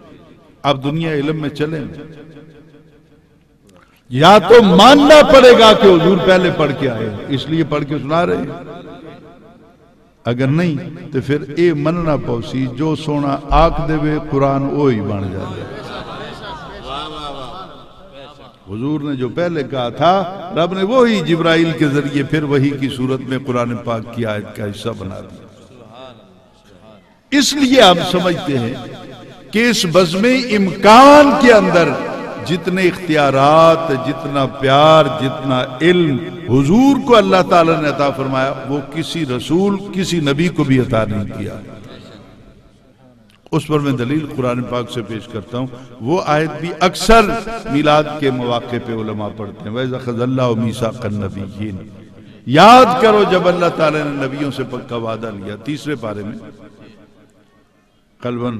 اب دنیا علم میں چلیں، یا تو ماننا پڑے گا کہ حضور پہلے پڑھ کے آئے اس لیے پڑھ کے سنا رہے ہیں، اگر نہیں تو پھر اے مننا پوسی جو سونا آکھ دے وے قرآن وہی بن جائے. حضور نے جو پہلے کہا تھا رب نے وہی جبرائیل کے ذریعے پھر وہی کی صورت میں قرآن پاک کی آیت کا حصہ بنا دیا. اس لیے ہم سمجھتے ہیں کہ اس بزم امکان کے اندر جتنے اختیارات، جتنا پیار، جتنا علم حضور کو اللہ تعالیٰ نے عطا فرمایا وہ کسی رسول، کسی نبی کو بھی عطا نہیں کیا. اس پر میں دلیل قرآن پاک سے پیش کرتا ہوں. وہ آیت بھی اکثر میلاد کے مواقع پہ علماء پڑھتے ہیں. وَإِذَا أَخَذَ اللَّهُ مِيثَاقَ النَّبِيِّينَ، یاد کرو جب اللہ تعالیٰ نے نبیوں سے پکا وعدہ لیا. تیسرے پارے میں قلباً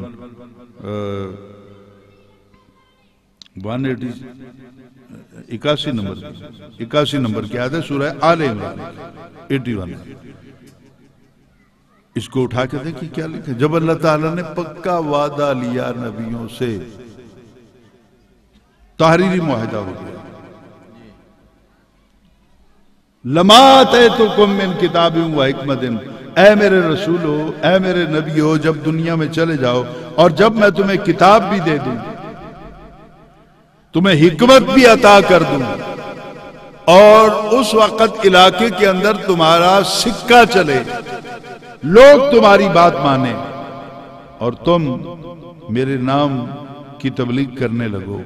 81 نمبر کی آیت ہے سورہ آل عمران 81. اس کو اٹھا کے دیکھیں کیا لکھا. جب اللہ تعالیٰ نے پکا وعدہ لیا نبیوں سے، تحریری معاہدہ ہو گیا. لَمَا آتَيْتُكُم مِّن کِتَابٍ وَحِکْمَةٍ، اے میرے رسولو، اے میرے نبیو، جب دنیا میں چلے جاؤ اور جب میں تمہیں کتاب بھی دے دوں، تمہیں حکمت بھی عطا کر دوں، اور اس وقت علاقے کے اندر تمہارا سکہ چلے، لوگ تمہاری بات مانیں اور تم میرے نام کی تبلیغ کرنے لگو.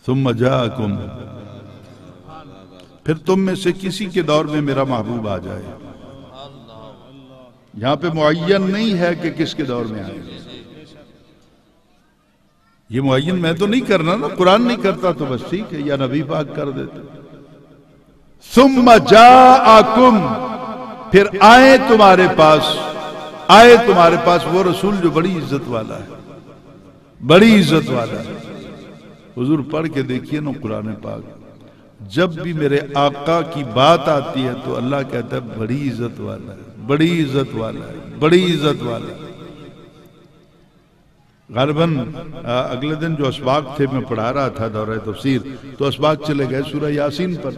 ثم جاءکم، پھر تم میں سے کسی کے دور میں میرا محبوب آ جائے. یہاں پہ معین نہیں ہے کہ کس کے دور میں آئے. یہ معین میں تو نہیں کرنا نا، قرآن نہیں کرتا تو بس ٹھیک ہے، یا نبی پاک کر دیتے. ثم جاءکم، پھر آئے تمہارے پاس وہ رسول جو بڑی عزت والا ہے، بڑی عزت والا ہے. حضور پڑھ کے دیکھیے نا قرآن پاک، جب بھی میرے آقا کی بات آتی ہے تو اللہ کہتا ہے بڑی عزت والا ہے، بڑی عزت والا ہے، بڑی عزت والا ہے. غالباً اگلے دن جو اسباق تھے میں پڑھا رہا تھا دورہ تفسیر، تو اسباق چلے گئے سورہ یاسین پر.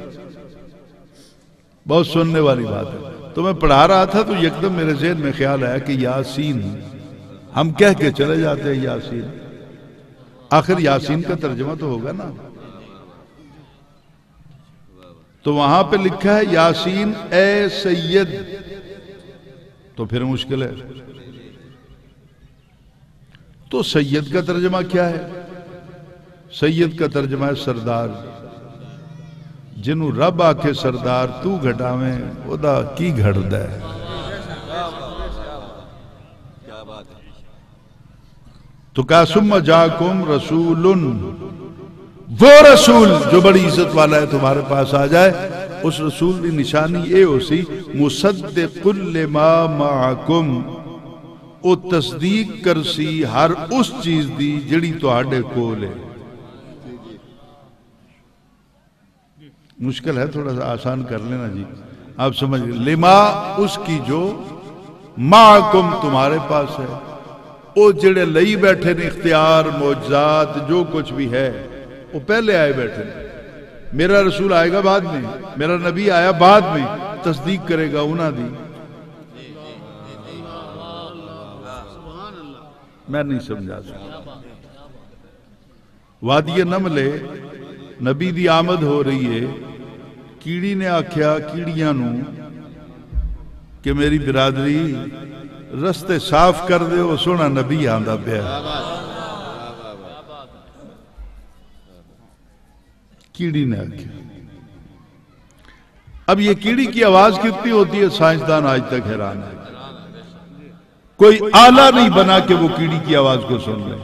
بہت سننے والی بات ہے. تو میں پڑھا رہا تھا تو یکدم میرے ذہن میں خیال آیا کہ یاسین ہم کہہ کے چلے جاتے ہیں یاسین، آخر یاسین کا ترجمہ تو ہوگا نا. تو وہاں پہ لکھا ہے یاسین اے سید، تو پھر مشکل ہے. تو سید کا ترجمہ کیا ہے؟ سید کا ترجمہ ہے سردار. جنہوں رب آکھے سردار تو گھٹاویں ادا کی گھڑ دے. تو کہا ثم جاکم رسول، وہ رسول جو بڑی عزت والا ہے تمہارے پاس آ جائے. اس رسول دی نشانی اے ہو سی مصدق لما معکم، او تصدیق کر سی ہر اس چیز دی جڑی تہاڈے کول ہے. مشکل ہے، تھوڑا سا آسان کر لینا جی، آپ سمجھ گئے. لما اس کی جو، معکم تمہارے پاس ہے. او جڑے لئی بیٹھے نے اختیار، معجزات، جو کچھ بھی ہے وہ پہلے آئے بیٹھے. میرا رسول آئے گا بعد میں، میرا نبی آیا بعد میں، تصدیق کرے گا انہاں دی. میں نہیں سمجھا سکتا. وادی نملے نبی دی آمد ہو رہی ہے. کیڑی نے آکھیا کیڑیاں نو کہ میری برادری رستے صاف کر دے، وہ سونا نبی آندا پیا. کیڑی نے آکھیا. اب یہ کیڑی کی آواز کتنی ہوتی ہے سائنسدان آج تک حیران ہے. کوئی آلہ نہیں بنا کہ وہ کیڑی کی آواز کو سن لے.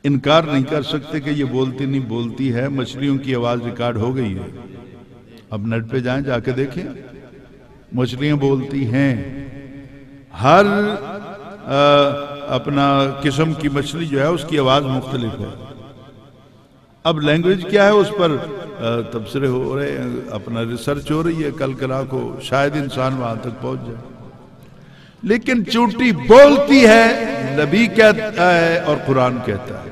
انکار نہیں کر سکتے کہ یہ بولتی نہیں بولتی ہے. مچھلیوں کی آواز ریکارڈ ہو گئی ہے. اب نیٹ پہ جائیں، جا کے دیکھیں، مچھلیاں بولتی ہیں. ہر اپنا قسم کی مچھلی جو ہے اس کی آواز مختلف ہے. اب لینگویج کیا ہے اس پر تبصرے ہو رہے ہیں، اپنا ریسرچ ہو رہی ہے. کل کلا کو شاید انسان وہاں تک پہنچ جائے. لیکن چونٹی بولتی ہے، نبی کہتا ہے اور قرآن کہتا ہے،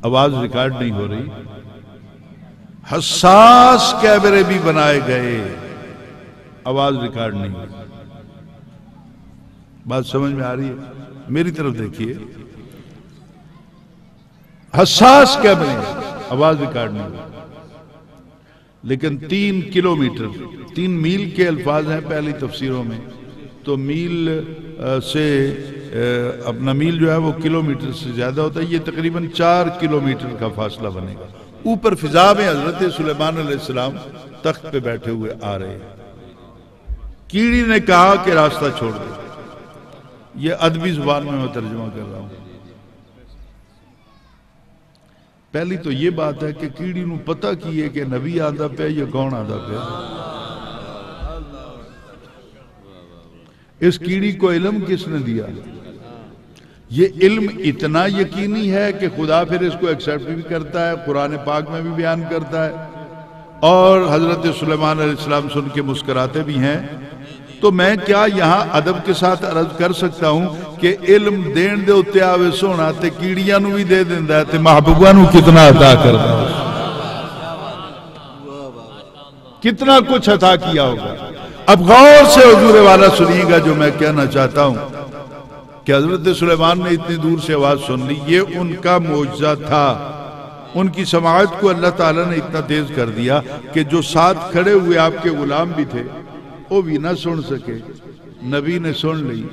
آواز ریکارڈ نہیں ہو رہی، حساس کیمرے بھی بنائے گئے، آواز ریکارڈ نہیں ہوئی۔ بات سمجھ میں آ رہی ہے؟ میری طرف دیکھیے، حساس کیمرے، آواز ریکارڈ نہیں ہوئی، لیکن 3 کلومیٹر 3 میل کے الفاظ ہیں پہلی تفسیروں میں، تو میل سے اپنا میل جو ہے وہ کلومیٹر سے زیادہ ہوتا ہے، یہ تقریباً 4 کلومیٹر کا فاصلہ بنے گا۔ اوپر فضا میں حضرت سلیمان علیہ السلام تخت پہ بیٹھے ہوئے آ رہے ہیں۔ کیڑی نے کہا کہ راستہ چھوڑ دو، یہ ادبی زبان میں ترجمہ کر رہا ہوں۔ پہلی تو یہ بات ہے کہ کیڑی نو پتہ کی ہے کہ نبی آدھا پہ یا کون آدھا پہ۔ اس کیڑی کو علم کس نے دیا؟ یہ علم اتنا یقینی ہے کہ خدا پھر اس کو ایکسیپٹ بھی کرتا ہے، قرآن پاک میں بھی بیان کرتا ہے، اور حضرت سلیمان علیہ السلام سن کے مسکراتے بھی ہیں۔ تو میں کیا یہاں ادب کے ساتھ عرض کر سکتا ہوں کہ علم دین دے اتے آوے سونا تے کیڑیاں نو بھی دے دیندہ ہے تے محبوبہ نو کتنا عطا کرتا ہے، کتنا کچھ عطا کیا ہوگا۔ اب غور سے حضور والا سنیے گا جو میں کہنا چاہتا ہوں کہ حضرت سلیمان نے اتنی دور سے آواز سن لی، یہ ان کا معجزہ تھا۔ ان کی سماعت کو اللہ تعالیٰ نے اتنا تیز کر دیا کہ جو ساتھ کھڑے ہوئے آپ کے غلام بھی تھے وہ بھی نہ سن سکے، نبی نے سن لی۔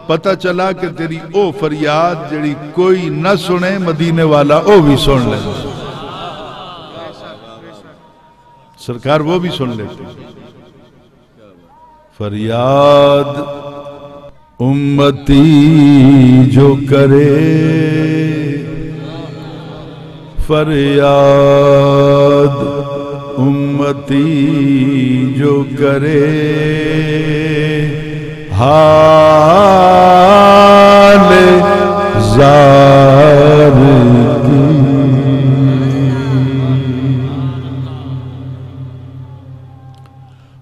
پتہ چلا کہ تیری او فریاد جڑی کوئی نہ سنے، مدینے والا او بھی سن لے، سرکار وہ بھی سن لیتے۔ فریاد امتی جو کرے، فریاد امتی جو کرے، حال زار کی،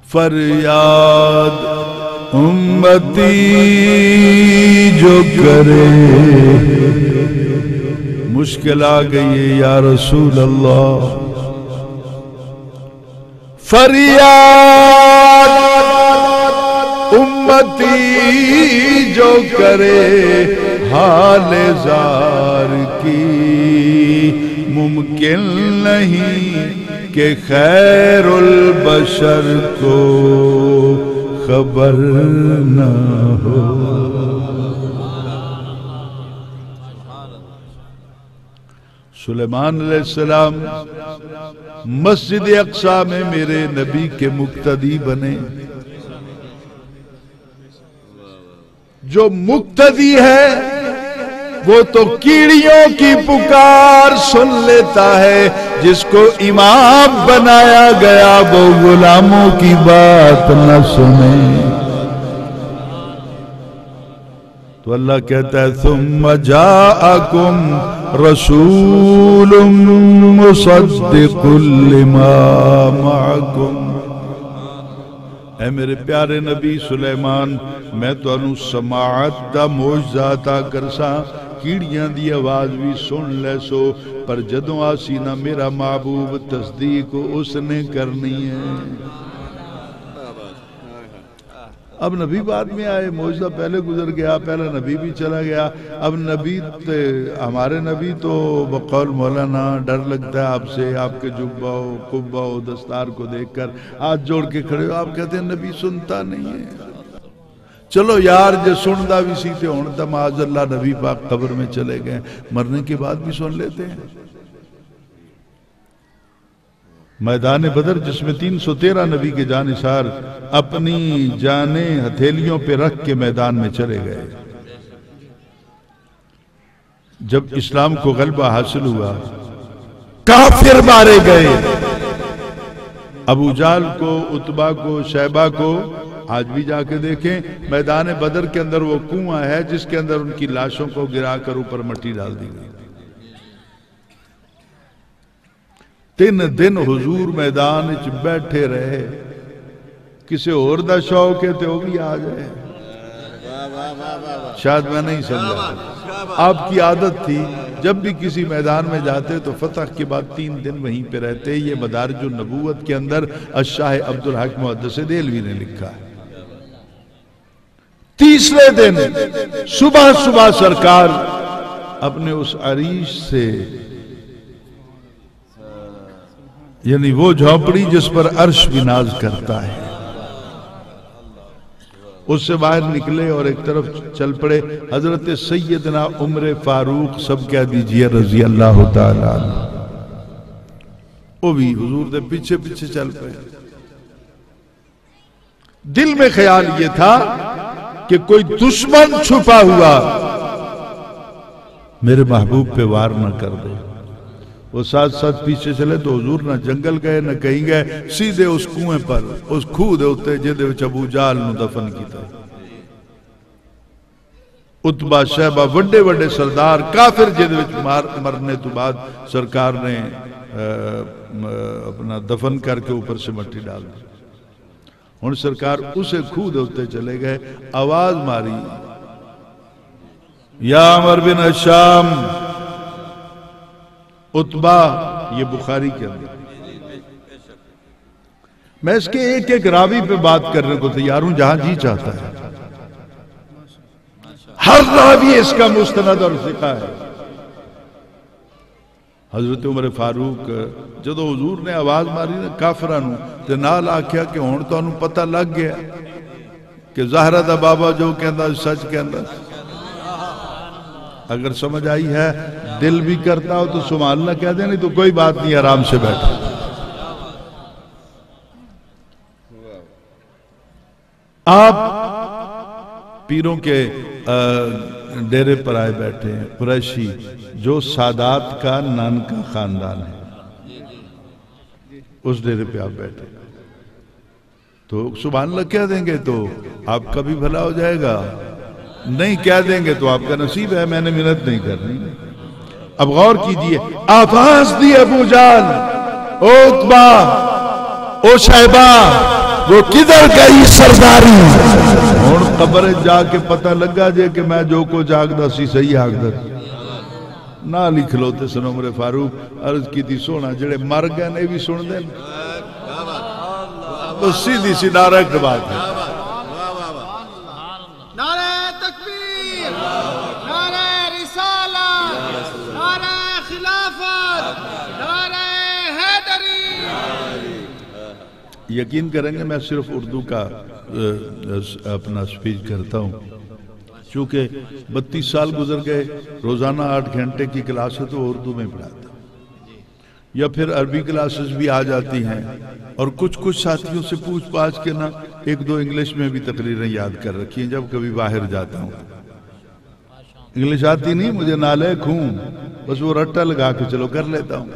فریاد امتی جو کرے۔ مشکل آ گئی ہے یا رسول اللہ، فریاد امتی جو کرے حال زار کی، ممکن نہیں کہ خیر البشر کو خبر نہ ہو۔ سلیمان علیہ السلام مسجد اقصی میں میرے نبی کے مقتدی بنے۔ جو مقتدی ہے وہ تو کیڑیوں کی پکار سن لیتا ہے، جس کو امام بنایا گیا وہ غلاموں کی بات نہ سنے۔ تو اللہ کہتا ہے ثم جاءکم رسول مصدق لما معکم۔ اے میرے پیارے نبی سلیمان، میں تو انہوں سماعت دا معجزہ عطا کرساں، کیڑیاں دی آواز بھی سن لے سو، پر جدوں آسی نہ میرا محبوب تصدیق اس نے کرنی ہے۔ اب نبی بعد میں آئے، معجزہ پہلے گزر گیا، پہلا نبی بھی چلا گیا۔ اب نبی ہمارے نبی تو بقول مولانا ڈر لگتا ہے آپ سے، آپ کے جبہ و قبہ و دستار کو دیکھ کر ہاتھ جوڑ کے کھڑے ہو، آپ کہتے ہیں نبی سنتا نہیں ہے۔ چلو یار جو سندا بھی سی تے ہن تے معاذ اللہ نبی پاک قبر میں چلے گئے، مرنے کے بعد بھی سن لیتے ہیں۔ میدان بدر جس میں 313 نبی کے جانثار اپنی جانیں ہتھیلیوں پہ رکھ کے میدان میں چلے گئے۔ جب اسلام کو غلبہ حاصل ہوا، کافر مارے گئے، ابو جہل کو، عتبہ کو، شیبہ کو، آج بھی جا کے دیکھیں میدان بدر کے اندر وہ کنواں ہے جس کے اندر ان کی لاشوں کو گرا کر اوپر مٹی ڈال دی گئی۔ 3 دن حضور میدان بیٹھے رہے، کسی اور دا شوق ہے تو وہ بھی آ جائے. شاید میں نہیں سمجھا. آپ کی عادت تھی جب بھی کسی میدان میں جاتے تو فتح کے بعد 3 دن وہیں پہ رہتے. یہ مدارج النبوت کے اندر الشاہ عبدالحق محدث دہلوی نے لکھا ہے. تیسرے دن صبح صبح سرکار اپنے اس عریش سے، یعنی وہ جھونپڑی جس پر عرش بھی ناز کرتا ہے، اس سے باہر نکلے اور ایک طرف چل پڑے. حضرت سیدنا عمر فاروق سب کہہ دیجئے رضی اللہ تعالیٰ عنہ، وہ بھی حضور دے پیچھے پیچھے چل پڑے. دل میں خیال یہ تھا کہ کوئی دشمن چھپا ہوا میرے محبوب پہ وار نہ کر دے. وہ ساتھ ساتھ پیچھے چلے تو حضور نہ جنگل گئے نہ کہیں گئے، سیدھے اس کنویں پر، اس کھوہ دے ہوتے جدے وچ ابو جہل نو دفن کیتا. عتبہ شیبہ وڈے وڈے سردار کافر جدے وچ مرنے تو بعد سرکار نے اپنا دفن کر کے اوپر سے مٹی ڈال دی. ہن سرکار اسے کھوہ دے ہوتے چلے گئے، آواز ماری، یا عمر بن ہشام. عتبہ، یہ بخاری کے اندر. میں اس کے ایک ایک راوی پہ بات کرنے کو تیار ہوں جہاں جی چاہتا ہے. ہر راوی اس کا مستند اور ثقہ ہے. حضرت عمر فاروق جدو حضور نے آواز ماری نا کافرانو تے نال آکھیا کہ ہن تانوں پتہ لگ گیا کہ زہرہ دا بابا جو کہندا سچ کہندا. اگر سمجھ آئی ہے، دل بھی کرتا ہو تو سبحان اللہ کہہ دیں، نہیں تو کوئی بات نہیں، آرام سے بیٹھا. آپ پیروں کے ڈیرے پر آئے بیٹھے ہیں، قریشی جو سادات کا نانکا خاندان ہے، اس ڈیرے پہ آپ بیٹھے تو سبحان اللہ کہہ دیں گے تو آپ کا بھی بھلا ہو جائے گا، نہیں کہہ دیں گے تو آپ کا نصیب ہے. میں نے منت نہیں کرنی. اب غور کیجئے، آواز دی ابو جہل، او عتبہ، او شیبہ، وہ کدھر گئی سرداری؟ ہن قبر جا کے پتہ لگا جے کہ میں جو کو جاگدا سی صحیح آگدا نہ لکھ لو. تے سن عمر فاروق عرض کی تھی سونا جڑے مر گئے نے بھی سن دیں. بس سیدھی سی ڈائریکٹ بات ہے. یقین کریں گے میں صرف اردو کا اپنا سپیچ کرتا ہوں، چونکہ 32 سال گزر گئے، روزانہ 8 گھنٹے کی کلاس ہے تو اردو میں پڑھاتا ہوں، یا پھر عربی کلاسز بھی آ جاتی ہیں، اور کچھ ساتھیوں سے پوچھ پاچھ کے نا 1-2 انگلش میں بھی تقریریں یاد کر رکھی ہیں جب کبھی باہر جاتا ہوں. انگلش آتی نہیں مجھے، نالائق ہوں، بس وہ رٹا لگا کے چلو کر لیتا ہوں.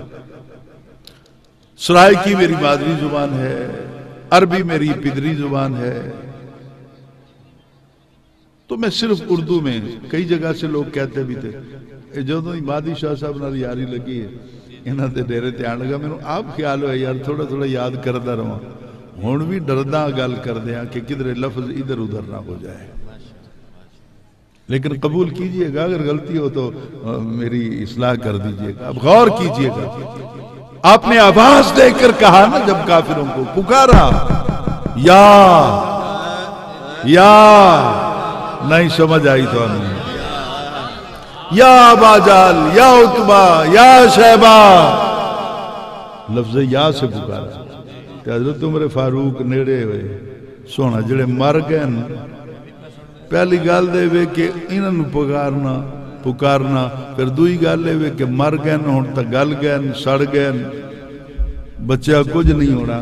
سرائیکی میری مادری زبان ہے، عربی میری پدری زبان ہے، تو میں صرف اردو میں. کئی جگہ سے لوگ کہتے بھی تھے جدوں مادی شاہ صاحب نال یاری لگی ہے انہاں دے ڈیرے تے آن لگا، مینوں آپ خیال ہوئے یار تھوڑا تھوڑا یاد کردا رہواں. ہن بھی ڈردا گل کردیاں کہ کدھر لفظ ادھر ادھر نہ ہو جائے، لیکن قبول کیجئے گا اگر غلطی ہو تو میری اصلاح کر دیجئے گا. اب غور کیجئے گا، آپ نے آواز دے کر کہا نا جب کافروں کو پکارا، یا نہیں سمجھ آئی تو نہیں، یا ابا جہل، یا عتبہ، یا شیبہ، لفظ یا سے پکارا. کہ حضرت عمر فاروق نیڑے ہوئے سونا جڑے مر گئے پہلی گل دے وے کہ انہوں پکارنا، پھر دوئی گل لے کہ مر گئے ہون تا گل گئے سڑ گئے بچہ کچھ نہیں ہونا.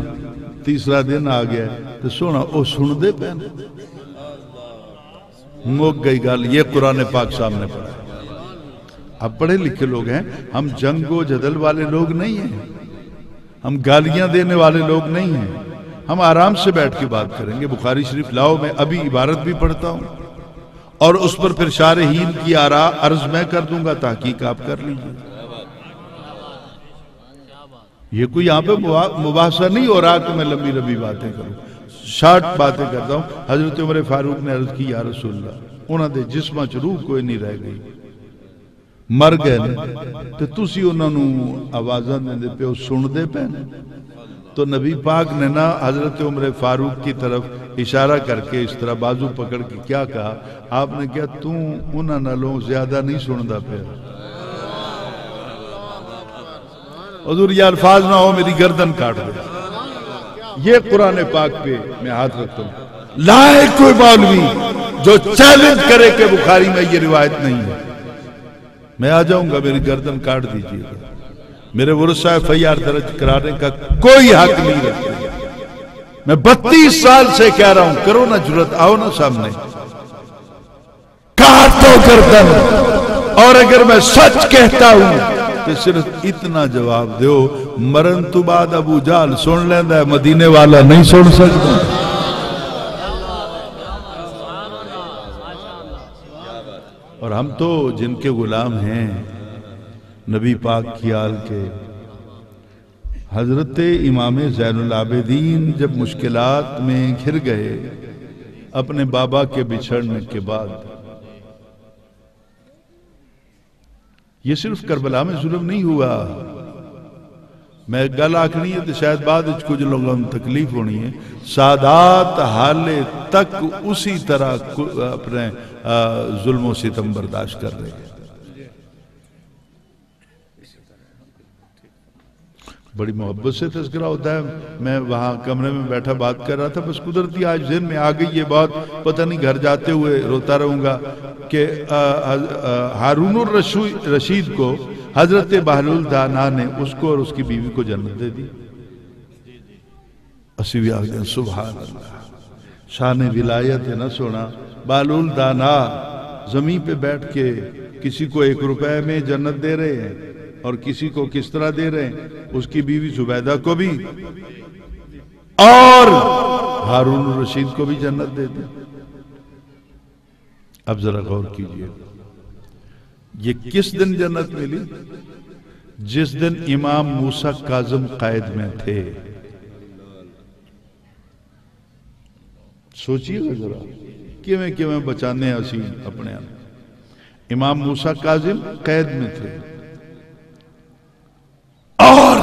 تیسرا دن آ گیا تو سونا او سن دے پہن موک گئی گل. یہ قرآن پاک سامنے پڑھا. اب پڑھے لکھے لوگ ہیں، ہم جنگ و جدل والے لوگ نہیں ہیں، ہم گالیاں دینے والے لوگ نہیں ہیں، ہم آرام سے بیٹھ کے بات کریں گے. بخاری شریف لاؤ، میں ابھی عبارت بھی پڑھتا ہوں اور اس پر پھر شارحین کی آراء عرض میں کر دوں گا، تحقیق آپ کر لیجئے. یہ کوئی یہاں پہ مباحثہ نہیں ہو رہا کہ میں لمبی باتیں کروں. شارٹ باتیں کرتا ہوں. حضرت عمر فاروق نے عرض کی یا رسول اللہ انہاں دے جسماں چ روح کوئی نہیں رہ گئی, مر گئے تے تسی انہاں نو آوازاں دیندے پے سن دے پے. تو نبی پاک نے نا حضرت عمر فاروق کی طرف اشارہ کر کے اس طرح بازو پکڑ کے کیا کہا, آپ نے کہا تو انہاں نالوں زیادہ نہیں سندا پیا. حضور یہ الفاظ نہ ہو میری گردن کاٹ دے. یہ قرآن پاک پہ میں ہاتھ رکھتا ہوں. لائے کوئی مولوی جو چیلنج کرے کہ بخاری میں یہ روایت نہیں ہے, میں آ جاؤں گا, میری گردن کاٹ دیجئے گا. میرے ورثہ FIR درج کرانے کا کوئی حق نہیں رکھتے. میں 32 سال سے کہہ رہا ہوں, کرو نا جرت, آؤ نا سامنے, کاٹ دو گردن. اور اگر میں سچ کہتا ہوں کہ صرف اتنا جواب دیو, مرن تو بعد ابو جہل سن لیندہ ہے, مدینے والا نہیں سن سکتا. اور ہم تو جن کے غلام ہیں نبی پاک کی آل کے, حضرت امام زین العابدین جب مشکلات میں گھر گئے اپنے بابا کے بچھڑنے کے بعد, یہ صرف کربلا میں ظلم نہیں ہوا. میں گل آکھنی ہے تو شاید بعد کچھ لوگوں میں تکلیف ہونی ہے. سادات حال تک اسی طرح اپنے ظلم و ستم برداشت کر رہے ہیں. بڑی محبت سے تذکرہ ہوتا ہے. میں وہاں کمرے میں بیٹھا بات کر رہا تھا, بس قدرتی آج ذہن میں آ گئی یہ بات, پتہ نہیں گھر جاتے ہوئے روتا رہوں گا کہ ہارون الرشید کو حضرت بہلول دانا نے اس کو اور اس کی بیوی کو جنت دے دی. اسی بھی آگے سبحان اللہ, شان ولایت ہے نا سونا. بہلول دانا زمین پہ بیٹھ کے کسی کو 1 روپے میں جنت دے رہے ہیں, اور کسی کو کس طرح دے رہے ہیں, اس کی بیوی زبیدہ کو بھی اور ہارون الرشید کو بھی جنت دے دیں. اب ذرا غور کیجئے, یہ کس دن جنت ملی؟ جس دن امام موسیٰ کاظم قید میں تھے. سوچئے گا ذرا کیویں بچانے ہیں اسی اپنے آپ. امام موسیٰ کاظم قید میں تھے اور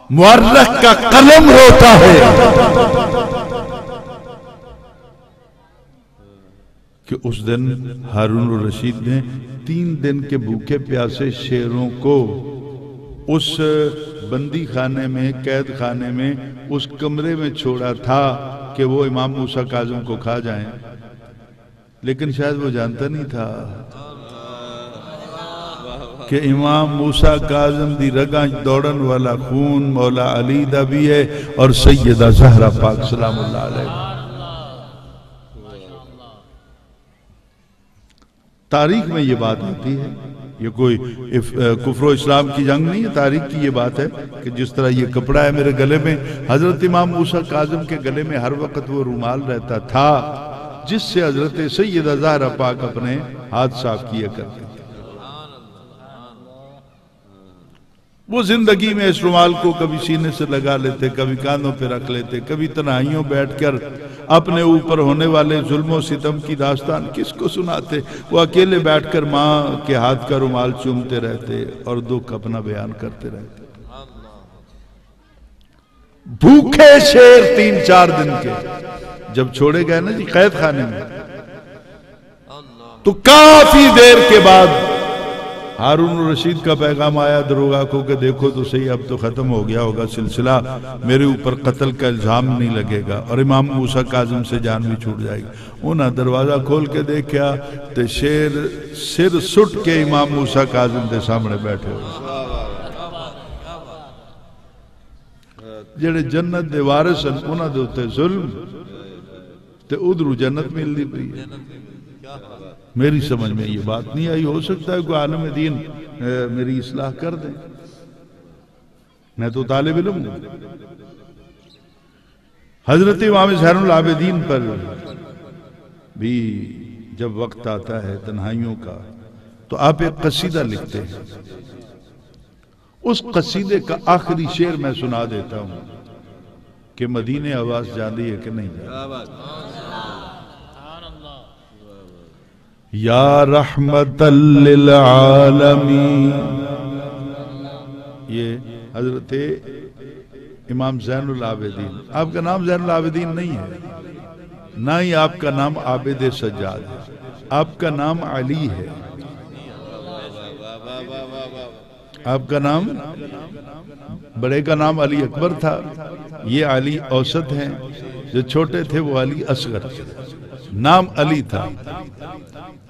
مورخ کا قلم روتا ہے کہ اس دن ہارون الرشید نے 3 دن کے بھوکے پیاسے شیروں کو اس بندی خانے میں, قید خانے میں, اس کمرے میں چھوڑا تھا کہ وہ امام موسیٰ کاظم کو کھا جائیں. لیکن شاید وہ جانتا نہیں تھا کہ امام موسیٰ کاظم دی رگاں دوڑن والا خون مولا علی دا بھی ہے اور سیدہ زہرا پاک سلام اللہ علیہ. تاریخ میں یہ بات آتی ہے, یہ کوئی کفر و اسلام کی جنگ نہیں ہے, تاریخ کی یہ بات ہے کہ جس طرح یہ کپڑا ہے میرے گلے میں, حضرت امام موسیٰ کاظم کے گلے میں ہر وقت وہ رومال رہتا تھا جس سے حضرت سیدہ زہرا پاک اپنے ہاتھ صاف کیا کرتے. وہ زندگی میں اس رومال کو کبھی سینے سے لگا لیتے, کبھی کانوں پہ رکھ لیتے, کبھی تنہائیوں بیٹھ کر اپنے اوپر ہونے والے ظلم و ستم کی داستان کس کو سناتے. وہ اکیلے بیٹھ کر ماں کے ہاتھ کا رومال چومتے رہتے اور دکھ اپنا بیان کرتے رہتے. بھوکے شیر 3-4 دن کے جب چھوڑے گئے نا جی قید خانے میں, تو کافی دیر کے بعد ہارون الرشید کا پیغام آیا دروگا کو کہ دیکھو تو صحیح اب تو ختم ہو گیا ہوگا سلسلہ, میرے اوپر قتل کا الزام نہیں لگے گا اور امام موسیٰ کاظم سے جان بھی چھوٹ جائے گی. انہاں دروازہ کھول کے دیکھا تو شیر سر سٹ کے امام موسیٰ کاظم دے سامنے بیٹھے ہوئے. جڑے جنت دے وارث ہیں انہاں دے اوتے ظلم تے ادھرو جنت مل دی پئی ہے. میری سمجھ میں یہ بات نہیں آئی. ہو سکتا ہے کوئی عالم دین میری اصلاح کر دیں, میں تو طالب علم ہوں. حضرت امام زین العابدین پر بھی جب وقت آتا ہے تنہائیوں کا تو آپ ایک قصیدہ لکھتے ہیں. اس قصیدے کا آخری شعر میں سنا دیتا ہوں. کہ مدینے آواز جاندی ہے کہ نہیں جاندی؟ یا رحمت للعالمین، یہ حضرت امام زین العابدین، آپ کا نام زین العابدین نہیں ہے، نہ ہی آپ کا نام عابد سجاد ہے، آپ کا نام علی ہے، آپ کا نام، بڑے کا نام علی اکبر تھا، یہ علی اوسط ہیں، جو چھوٹے تھے وہ علی اصغر تھے، نام علی تھا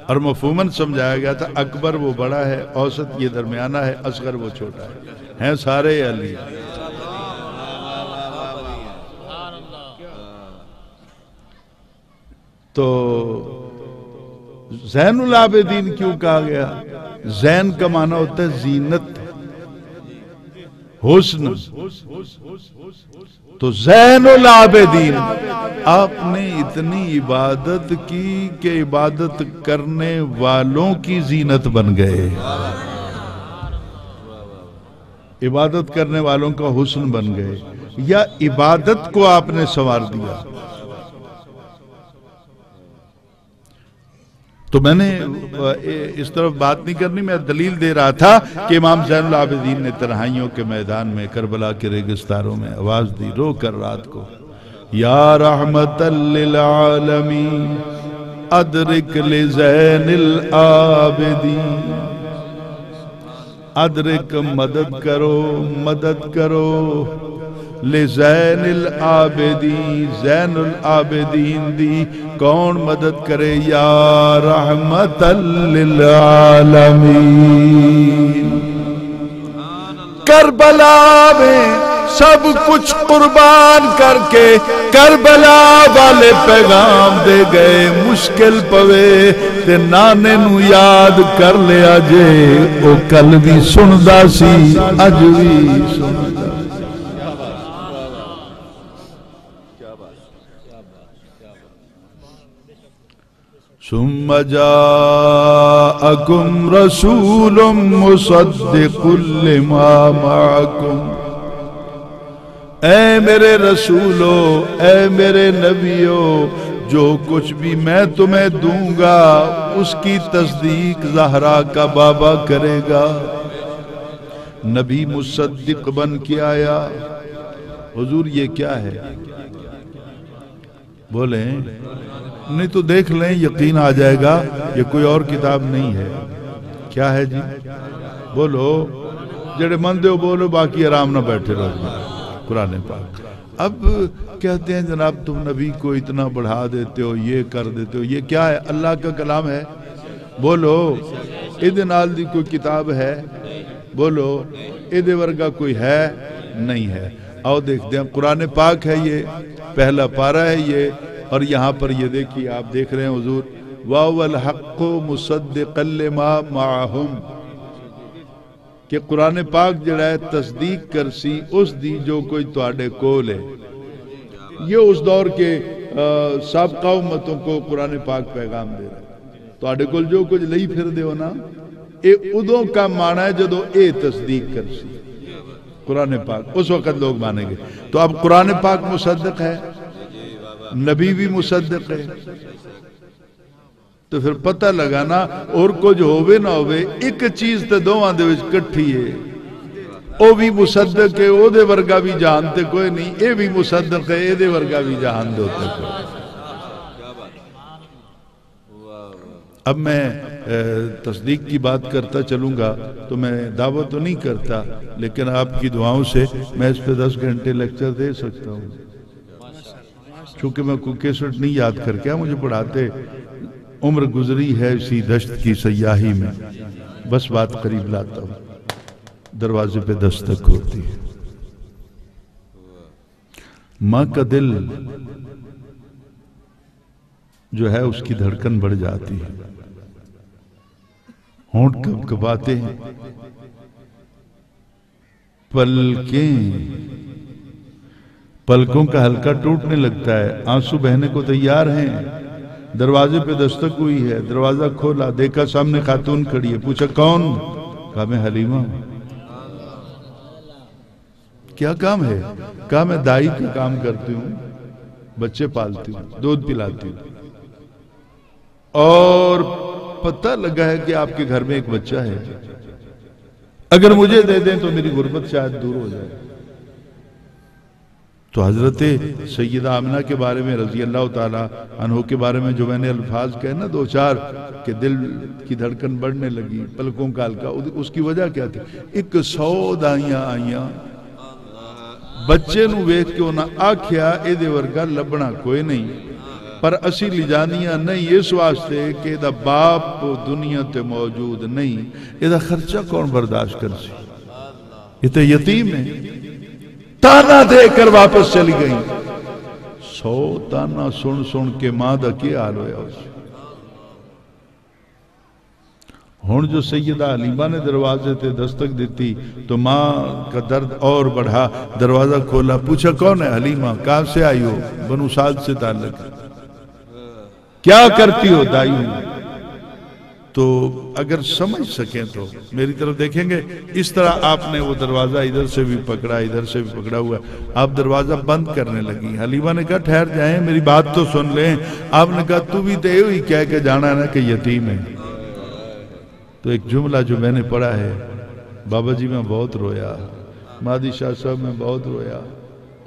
اور مفہوماً سمجھایا گیا تھا اکبر وہ بڑا ہے، اوسط یہ درمیانہ ہے، اصغر وہ چھوٹا ہے، ہیں سارے علی۔ تو زین العابدین کیوں کہا گیا؟ زین کا معنی ہوتا ہے زینت، حسن، تو زین العابدین، آپ نے اتنی عبادت کی کہ عبادت کرنے والوں کی زینت بن گئے، عبادت کرنے والوں کا حسن بن گئے، یا عبادت کو آپ نے سنوار دیا۔ تو میں نے اس طرف بات نہیں کرنی، میں دلیل دے رہا تھا کہ امام زین العابدین نے تنہائیوں کے میدان میں کربلا کے ریگستانوں میں آواز دی رو کر رات کو، یا رحمت للعالمین ادرک لزین العابدین، ادرک مدد کرو لزین العابدین، زین العابدین دی، کون مدد کرے؟ یا رحمت للعالمین۔ کربلا میں سب کچھ قربان کر کے کربلا والے پیغام دے گئے، مشکل پوے تے نانے نو یاد کر لیا جے، او کل بھی سندا سی اج بھی سندا۔ ثم جاءكم رسول مصدق لما معكم، اے میرے رسولو، اے میرے نبیو، جو کچھ بھی میں تمہیں دوں گا اس کی تصدیق زہرا کا بابا کرے گا۔ نبی مصدق بن کے آیا۔ حضور یہ کیا ہے؟ بولیں نہیں تو دیکھ لیں، یقین آ جائے گا یہ کوئی اور کتاب نہیں ہے۔ کیا ہے جی؟ بولو، جڑے مندے ہو بولو، باقی آرام نہ بیٹھے رہو۔ قرآن پاک۔ اب کہتے ہیں جناب تم نبی کو اتنا بڑھا دیتے ہو، یہ کر دیتے ہو، یہ کیا ہے؟ اللہ کا کلام ہے؟ بولو، ادھے نال دی کوئی کتاب ہے؟ بولو، ادھے ورگا کوئی ہے؟ نہیں ہے۔ آؤ دیکھتے ہیں، قرآن پاک ہے، یہ پہلا پارہ ہے یہ، اور یہاں پر یہ دیکھیے، آپ دیکھ رہے ہیں حضور، وَهُوَ الْحَقُّ مُصَدِّقًا لِمَا مَعَهُمْ، کہ قرآن پاک جڑا ہے تصدیق کرسی اس دی جو کوئی تواڈے کول ہے۔ یہ اس دور کے سابقہ امتوں کو قرآن پاک پیغام دے رہا ہے۔ تواڈے کول جو کچھ لئی پھر دے ہو نا، اے ادوں کا معنی ہے جدو اے تصدیق کرسی قرآن پاک، اس وقت لوگ مانیں گے۔ تو اب قرآن پاک مصدق ہے، نبی بھی مصدق ہے، تو پھر پتہ لگانا اور کچھ ہووے نہ ہووے، ایک چیز تے دوواں دے وچ کٹھی ہے۔ او بھی مصدق ہے، او دے ورگا بھی جانتے کوئی نہیں، اے بھی مصدق ہے، اے دے ورگا بھی جہان دے ہوتے کوئی۔ اب میں تصدیق کی بات کرتا چلوں گا تو میں دعوت تو نہیں کرتا، لیکن آپ کی دعاؤں سے میں اس پہ 10 گھنٹے لیکچر دے سکتا ہوں، چونکہ میں کوئی کیسٹ نہیں یاد کر کے مجھے پڑھاتے، عمر گزری ہے اسی دشت کی سیاہی میں، بس بات قریب لاتا ہوں، دروازے پہ دستک ہوتی ہے۔ ماں کا دل جو ہے اس کی دھڑکن بڑھ جاتی ہے، ہونٹ کب کباتے ہیں، پلکوں کا حلقہ ٹوٹنے لگتا ہے، آنسو بہنے کو تیار ہیں۔ دروازے پہ دستک ہوئی ہے، دروازہ کھولا، دیکھا سامنے خاتون کھڑی ہے، پوچھا کون؟ کہا میں حلیمہ ہوں۔ کیا کام ہے؟ کہا میں دائی کا کام کرتی ہوں، بچے پالتی ہوں، دودھ پلاتی ہوں، اور پتہ لگا ہے کہ آپ کے گھر میں ایک بچہ ہے، اگر مجھے دے دیں تو میری غربت شاید دور ہو جائے۔ تو حضرت سیدہ آمنہ کے بارے میں رضی اللہ تعالیٰ عنہ کے بارے میں جو میں نے الفاظ کہے نا دو چار کہ دل کی دھڑکن بڑھنے لگی، پلکوں کا ہلکا، اس کی وجہ کیا تھی؟ 100 دائیاں آئیاں، بچے نو ویکھ کے انہاں آکھیا اے دے ورگا لبنا کوئی نہیں، پر اسی لجانیاں نہیں اس واسطے کہ دا باپ دنیا تے موجود نہیں، اے دا خرچہ کون برداشت کر سی؟ یہ تے یتیم ہے۔ تانا دے کر واپس چلی گئی۔ 100 تانا سن سن کے ماں دا کی حال ہویا اس ہون جو سیدہ حلیمہ نے دروازے تے دستک دیتی تو ماں کا درد اور بڑھا، دروازہ کھولا، پوچھا کون ہے؟ حلیمہ۔ کہاں سے آئی ہو؟ بنو سعد سے تعلق ہے۔ کیا کرتی ہو؟ دائی ہوں۔ تو اگر سمجھ سکیں تو میری طرف دیکھیں گے، اس طرح آپ نے وہ دروازہ ادھر سے بھی پکڑا ادھر سے بھی پکڑا ہوا، آپ دروازہ بند کرنے لگی۔ حلیمہ نے کہا ٹھہر جائیں، میری بات تو سن لیں۔ آپ نے کہا تو بھی تے ہوئی کہہ کے جانا ہے نا کہ یتیم ہے۔ تو ایک جملہ جو میں نے پڑھا ہے، بابا جی میں بہت رویا، مہدی شاہ صاحب میں بہت رویا،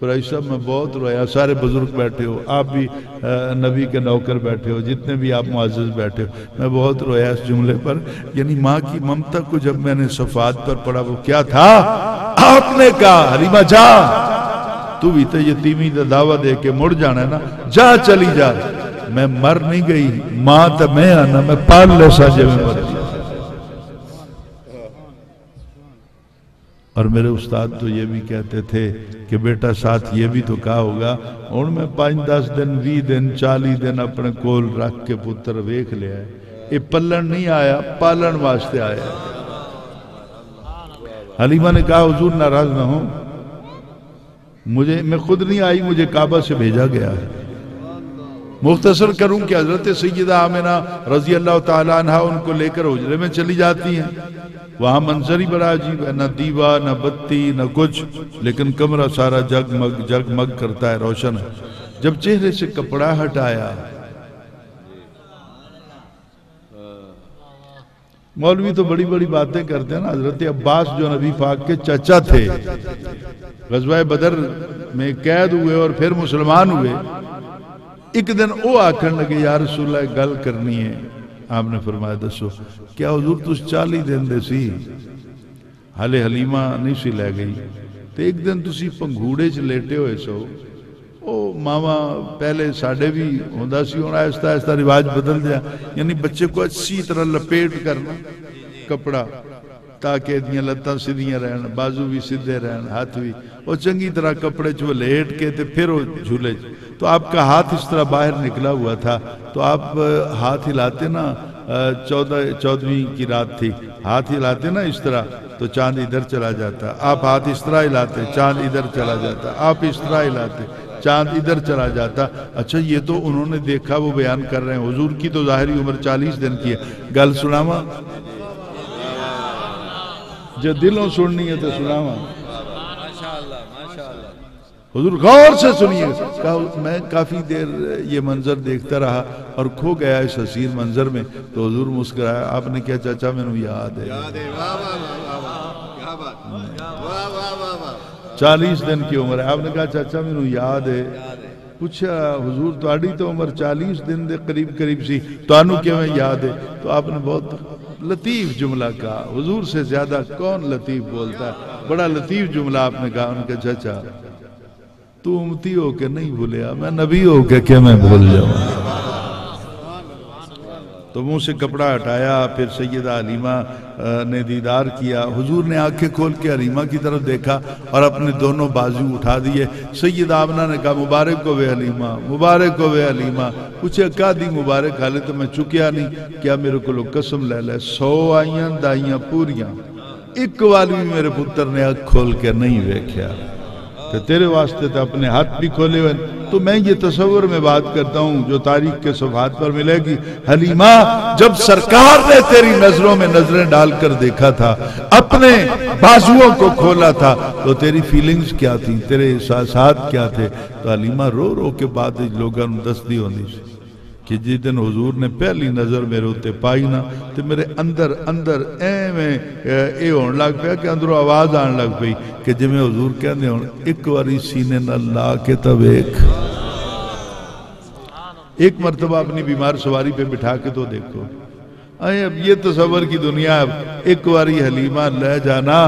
قریش صاحب میں بہت رویا، سارے بزرگ بیٹھے ہو، آپ بھی نبی کے نوکر بیٹھے ہو، جتنے بھی آپ معزز بیٹھے ہو، میں بہت رویا اس جملے پر۔ یعنی ماں کی ممتا کو جب میں نے صفحات پر پڑھا، وہ کیا تھا؟ آپ نے کہا حلیمہ جا، تو بھی تو یتیمی دا دعویٰ دے کے مڑ جانا ہے نا، جا چلی جا۔ میں مر نہیں گئی، ماں تا میں آنا، میں پال لے ساجے میں مر گئی۔ اور میرے استاد تو یہ بھی کہتے تھے کہ بیٹا ساتھ یہ بھی تو کہا ہوگا، ان میں 5-10 دن 20 دن 40 دن اپنے کول رکھ کے پتر ویکھ لیا ہے، یہ پلن نہیں آیا، پالن واسطے آیا۔ حلیمہ نے کہا حضور ناراض نہ ہوں، میں خود نہیں آئی، مجھے کعبہ سے بھیجا گیا ہے۔ مختصر کروں کہ حضرت سیدہ آمنہ رضی اللہ تعالیٰ عنہ ان کو لے کر حجرے میں چلی جاتی ہیں، وہاں منظر ہی بڑا عجیب ہے، نہ دیوا نہ بتی نہ کچھ، لیکن کمرہ سارا جگمگ جگمگ کرتا ہے، روشن ہے۔ جب چہرے سے کپڑا ہٹایا، مولوی تو بڑی بڑی باتیں کرتے ہیں نا، حضرت عباس جو نبی پاک کے چچا تھے، غزوہ بدر میں قید ہوئے اور پھر مسلمان ہوئے، ایک دن وہ آکھن لگے یا رسول اللہ گل کرنی ہے۔ آپ نے فرمایا دسو، کیا حضور تُس 40 دن دے سی؟ حالے حلیمہ نہیں سی لے گئی، تو ایک دن تُسی پنگھوڑے چ لیٹے ہوئے سو، او ماما پہلے ساڑھے بھی ہوندہ سی، ہونا آہستہ آہستہ رواج بدل دیا، یعنی بچے کو اچھی طرح لپیٹ کرنا کپڑا تاکہ دیاں لتاں سیدھیاں رہن، بازو بھی سیدھے رہن، ہاتھ بھی، اور چنگی طرح کپڑے چو لیٹ کے تے پھر وہ جھولے۔ تو آپ کا ہاتھ اس طرح باہر نکلا ہوا تھا، تو آپ ہاتھ ہلاتے نا، 14ویں کی رات تھی، ہاتھ ہلاتے نا اس طرح تو چاند ادھر چلا جاتا، آپ ہاتھ اس طرح ہلاتے چاند ادھر چلا جاتا، آپ اس طرح ہلاتے چاند ادھر چلا جاتا۔ اچھا یہ تو انہوں نے دیکھا، وہ بیان کر رہے ہیں، حضور کی تو ظاہری عمر 40 دن کی ہے، گل سناواں جو دلوں سننی ہے تو سناواں، حضور غور سے سنیے۔ میں کافی دیر یہ منظر دیکھتا رہا اور کھو گیا اس حسین منظر میں، تو حضور مسکرایا، آپ نے کیا چاچا میں نے یاد ہے 40 دن کی عمر ہے، آپ نے کہا چاچا میں نے یاد ہے، پوچھا حضور تہاڈی تو عمر 40 دن دے قریب قریب سی، تانوں کیوں یاد ہے؟ تو آپ نے بہت لطیف جملہ کہا، حضور سے زیادہ کون لطیف بولتا ہے، بڑا لطیف جملہ آپ نے کہا، ان کا چاچا تو امتی ہو کے نہیں بھولیا، میں نبی ہو کے کہ میں بھول جاؤں۔ تو منہ سے کپڑا ہٹایا، پھر سیدہ حلیمہ نے دیدار کیا، حضور نے آنکھیں کھول کے حلیمہ کی طرف دیکھا اور اپنے دونوں بازو اٹھا دیے۔ سیدہ آمنہ نے کہا مبارک ہو وے حلیمہ، مبارک ہو وے حلیمہ۔ پوچھے کہا دی مبارک، حالے تو میں چکیا نہیں، کیا میرے کو لوگ قسم لے لے 100 آئیاں دائیاں پوریاں، ایک والی میرے پتر نے آنکھ کھول کے نہیں ویکھیا۔ کہ تیرے واسطے تو اپنے ہاتھ بھی کھولے ہوئے. تو میں یہ تصور میں بات کرتا ہوں جو تاریخ کے صفحات پر ملے گی. حلیمہ جب سرکار نے تیری نظروں میں نظریں ڈال کر دیکھا تھا, اپنے بازوؤں کو کھولا تھا, تو تیری فیلنگز کیا تھی, تیرے احساسات کیا تھے؟ تو حلیمہ رو رو کے بعد لوگوں دستی ہونی سی کہ جس دن حضور نے پہلی نظر میرے ہوتے پائی نا تو میرے اندر اے ہون لگ پیا کہ اندروں آواز آن لگ پئی کہ جی میں حضور کہنے ہوں ایک واری سینے نہ لا کے تب ایک مرتبہ اپنی بیمار سواری پہ بٹھا کے تو دیکھو. اب یہ تصور کی دنیا, اب ایک واری حلیمہ لے جانا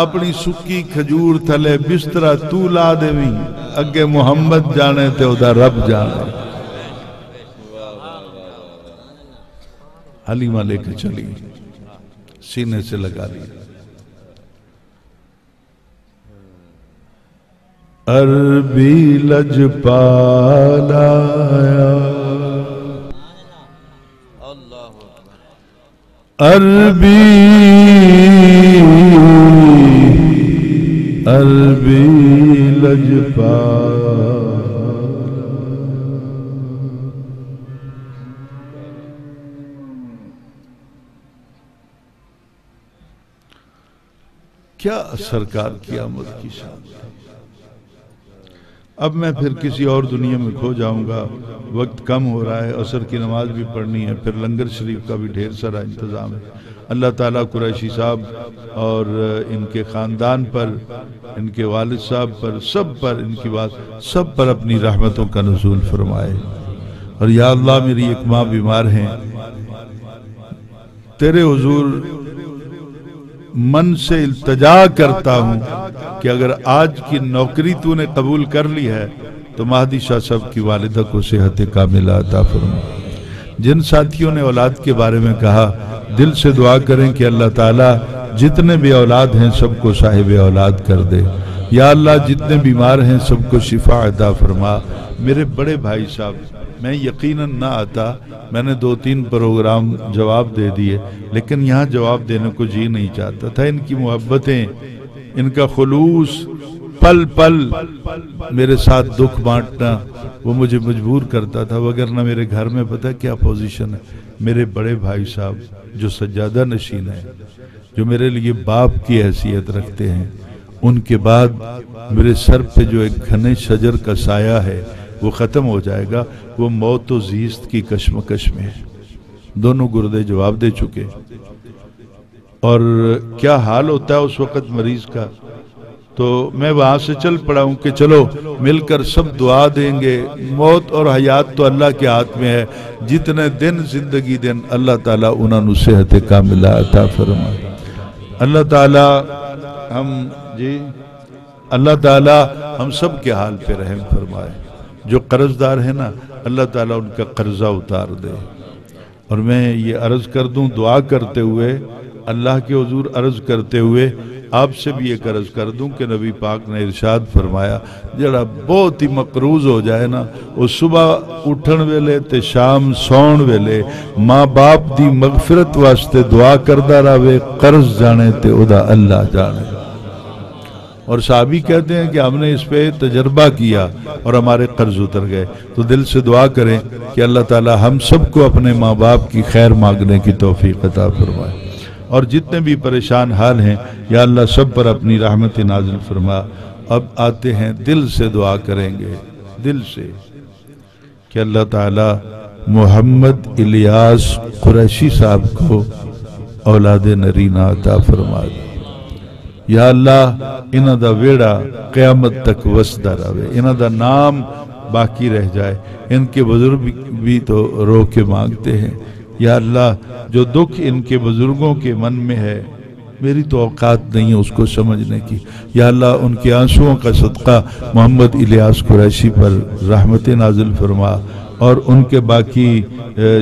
اپنی سکی کھجور تھلے بسترا تو لا دیویں, اگے محمد جانے تے او دا رب جانے. حلیمہ لے کے چلی, سینے سے لگا لی. عربی لجپالا عربی لجپالا کیا سرکار کی آمد کی شان. اب میں پھر کسی اور دنیا میں کھو جاؤں گا, وقت کم ہو رہا ہے, عصر کی نماز بھی پڑھنی ہے, پھر لنگر شریف کا بھی ڈھیر سارا انتظام ہے. اللہ تعالیٰ قریشی صاحب اور ان کے خاندان پر, ان کے والد صاحب پر, سب پر, ان کی بات سب پر اپنی رحمتوں کا نزول فرمائے. اور یا اللہ میری ایک ماں بیمار ہیں, تیرے حضور من سے التجا کرتا ہوں کہ اگر آج کی نوکری تو نے قبول کر لی ہے تو مہدی شاہ صاحب کی والدہ کو صحت کاملہ عطا فرما. جن ساتھیوں نے اولاد کے بارے میں کہا, دل سے دعا کریں کہ اللہ تعالیٰ جتنے بھی اولاد ہیں سب کو صاحب اولاد کر دے. یا اللہ جتنے بیمار ہیں سب کو شفا عطا فرما. میرے بڑے بھائی صاحب, میں یقیناً نہ آتا, میں نے 2-3 پروگرام جواب دے دیے, لیکن یہاں جواب دینے کو جی نہیں چاہتا تھا. ان کی محبتیں, ان کا خلوص, پل پل میرے ساتھ دکھ بانٹنا وہ مجھے مجبور کرتا تھا, وگرنہ میرے گھر میں پتہ کیا پوزیشن ہے. میرے بڑے بھائی صاحب جو سجادہ نشین ہیں, جو میرے لیے باپ کی حیثیت رکھتے ہیں, ان کے بعد میرے سر پہ جو ایک گھنے شجر کا سایہ ہے وہ ختم ہو جائے گا. وہ موت و زیست کی کشمکش میں ہے. دونوں گردے جواب دے چکے, اور کیا حال ہوتا ہے اس وقت مریض کا. تو میں وہاں سے چل پڑا ہوں کہ چلو مل کر سب دعا دیں گے. موت اور حیات تو اللہ کے ہاتھ میں ہے. جتنے دن زندگی دن اللہ تعالیٰ انہوں نے صحت کاملہ عطا فرمائے. اللہ تعالیٰ اللہ تعالیٰ ہم سب کے حال پہ رحم فرمائے. جو قرض دار ہے نا, اللہ تعالیٰ ان کا قرضہ اتار دے. اور میں یہ عرض کر دوں, دعا کرتے ہوئے, اللہ کے حضور عرض کرتے ہوئے آپ سے بھی ایک عرض کر دوں کہ نبی پاک نے ارشاد فرمایا, جڑا بہت ہی مقروض ہو جائے نا, وہ صبح اٹھن ویلے تے شام سون ویلے ماں باپ دی مغفرت واسطے دعا کردہ رہے. قرض جانے تے ادا اللہ جانے. اور صحابی کہتے ہیں کہ ہم نے اس پہ تجربہ کیا اور ہمارے قرض اتر گئے. تو دل سے دعا کریں کہ اللہ تعالی ہم سب کو اپنے ماں باپ کی خیر مانگنے کی توفیق عطا فرمائے. اور جتنے بھی پریشان حال ہیں یا اللہ سب پر اپنی رحمت نازل فرما. اب آتے ہیں, دل سے دعا کریں گے, دل سے, کہ اللہ تعالی محمد الیاس قریشی صاحب کو اولاد نرینہ عطا فرما دے. یا اللہ انہ دا ویڑا قیامت تک وسدہ رہے, انہ دا نام باقی رہ جائے. ان کے بزرگ بھی تو رو کے مانگتے ہیں. یا اللہ جو دکھ ان کے بزرگوں کے من میں ہے, میری تو اوقات نہیں ہے اس کو سمجھنے کی. یا اللہ ان کے آنسوؤں کا صدقہ محمد الیاس قریشی پر رحمت نازل فرما. اور ان کے باقی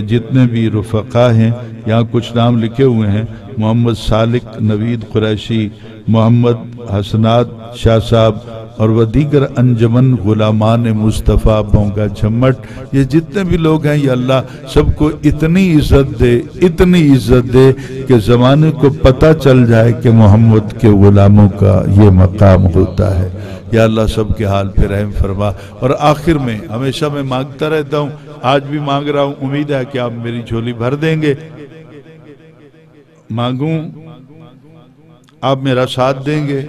جتنے بھی رفقا ہیں, یہاں کچھ نام لکھے ہوئے ہیں, محمد سالک نوید قریشی, محمد حسنات شاہ صاحب, اور وہ دیگر انجمن غلامان مصطفیٰ بونگا جھمٹ، یہ جتنے بھی لوگ ہیں یا اللہ سب کو اتنی عزت دے کہ زمانے کو پتہ چل جائے کہ محمد کے غلاموں کا یہ مقام ہوتا ہے۔ یا اللہ سب کے حال پہ رحم فرما۔ اور آخر میں ہمیشہ میں مانگتا رہتا ہوں، آج بھی مانگ رہا ہوں، امید ہے کہ آپ میری جھولی بھر دیں گے۔ مانگوں، آپ میرا ساتھ دیں گے۔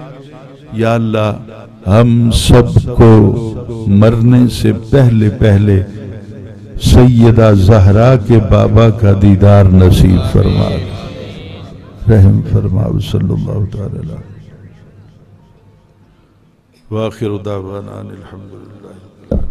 یا اللہ ہم سب کو مرنے سے پہلے سیدہ زہرا کے بابا کا دیدار نصیب فرما، رحم فرما۔ صلی اللہ تعالی علیہ وآخر دعوانا الحمدللہ۔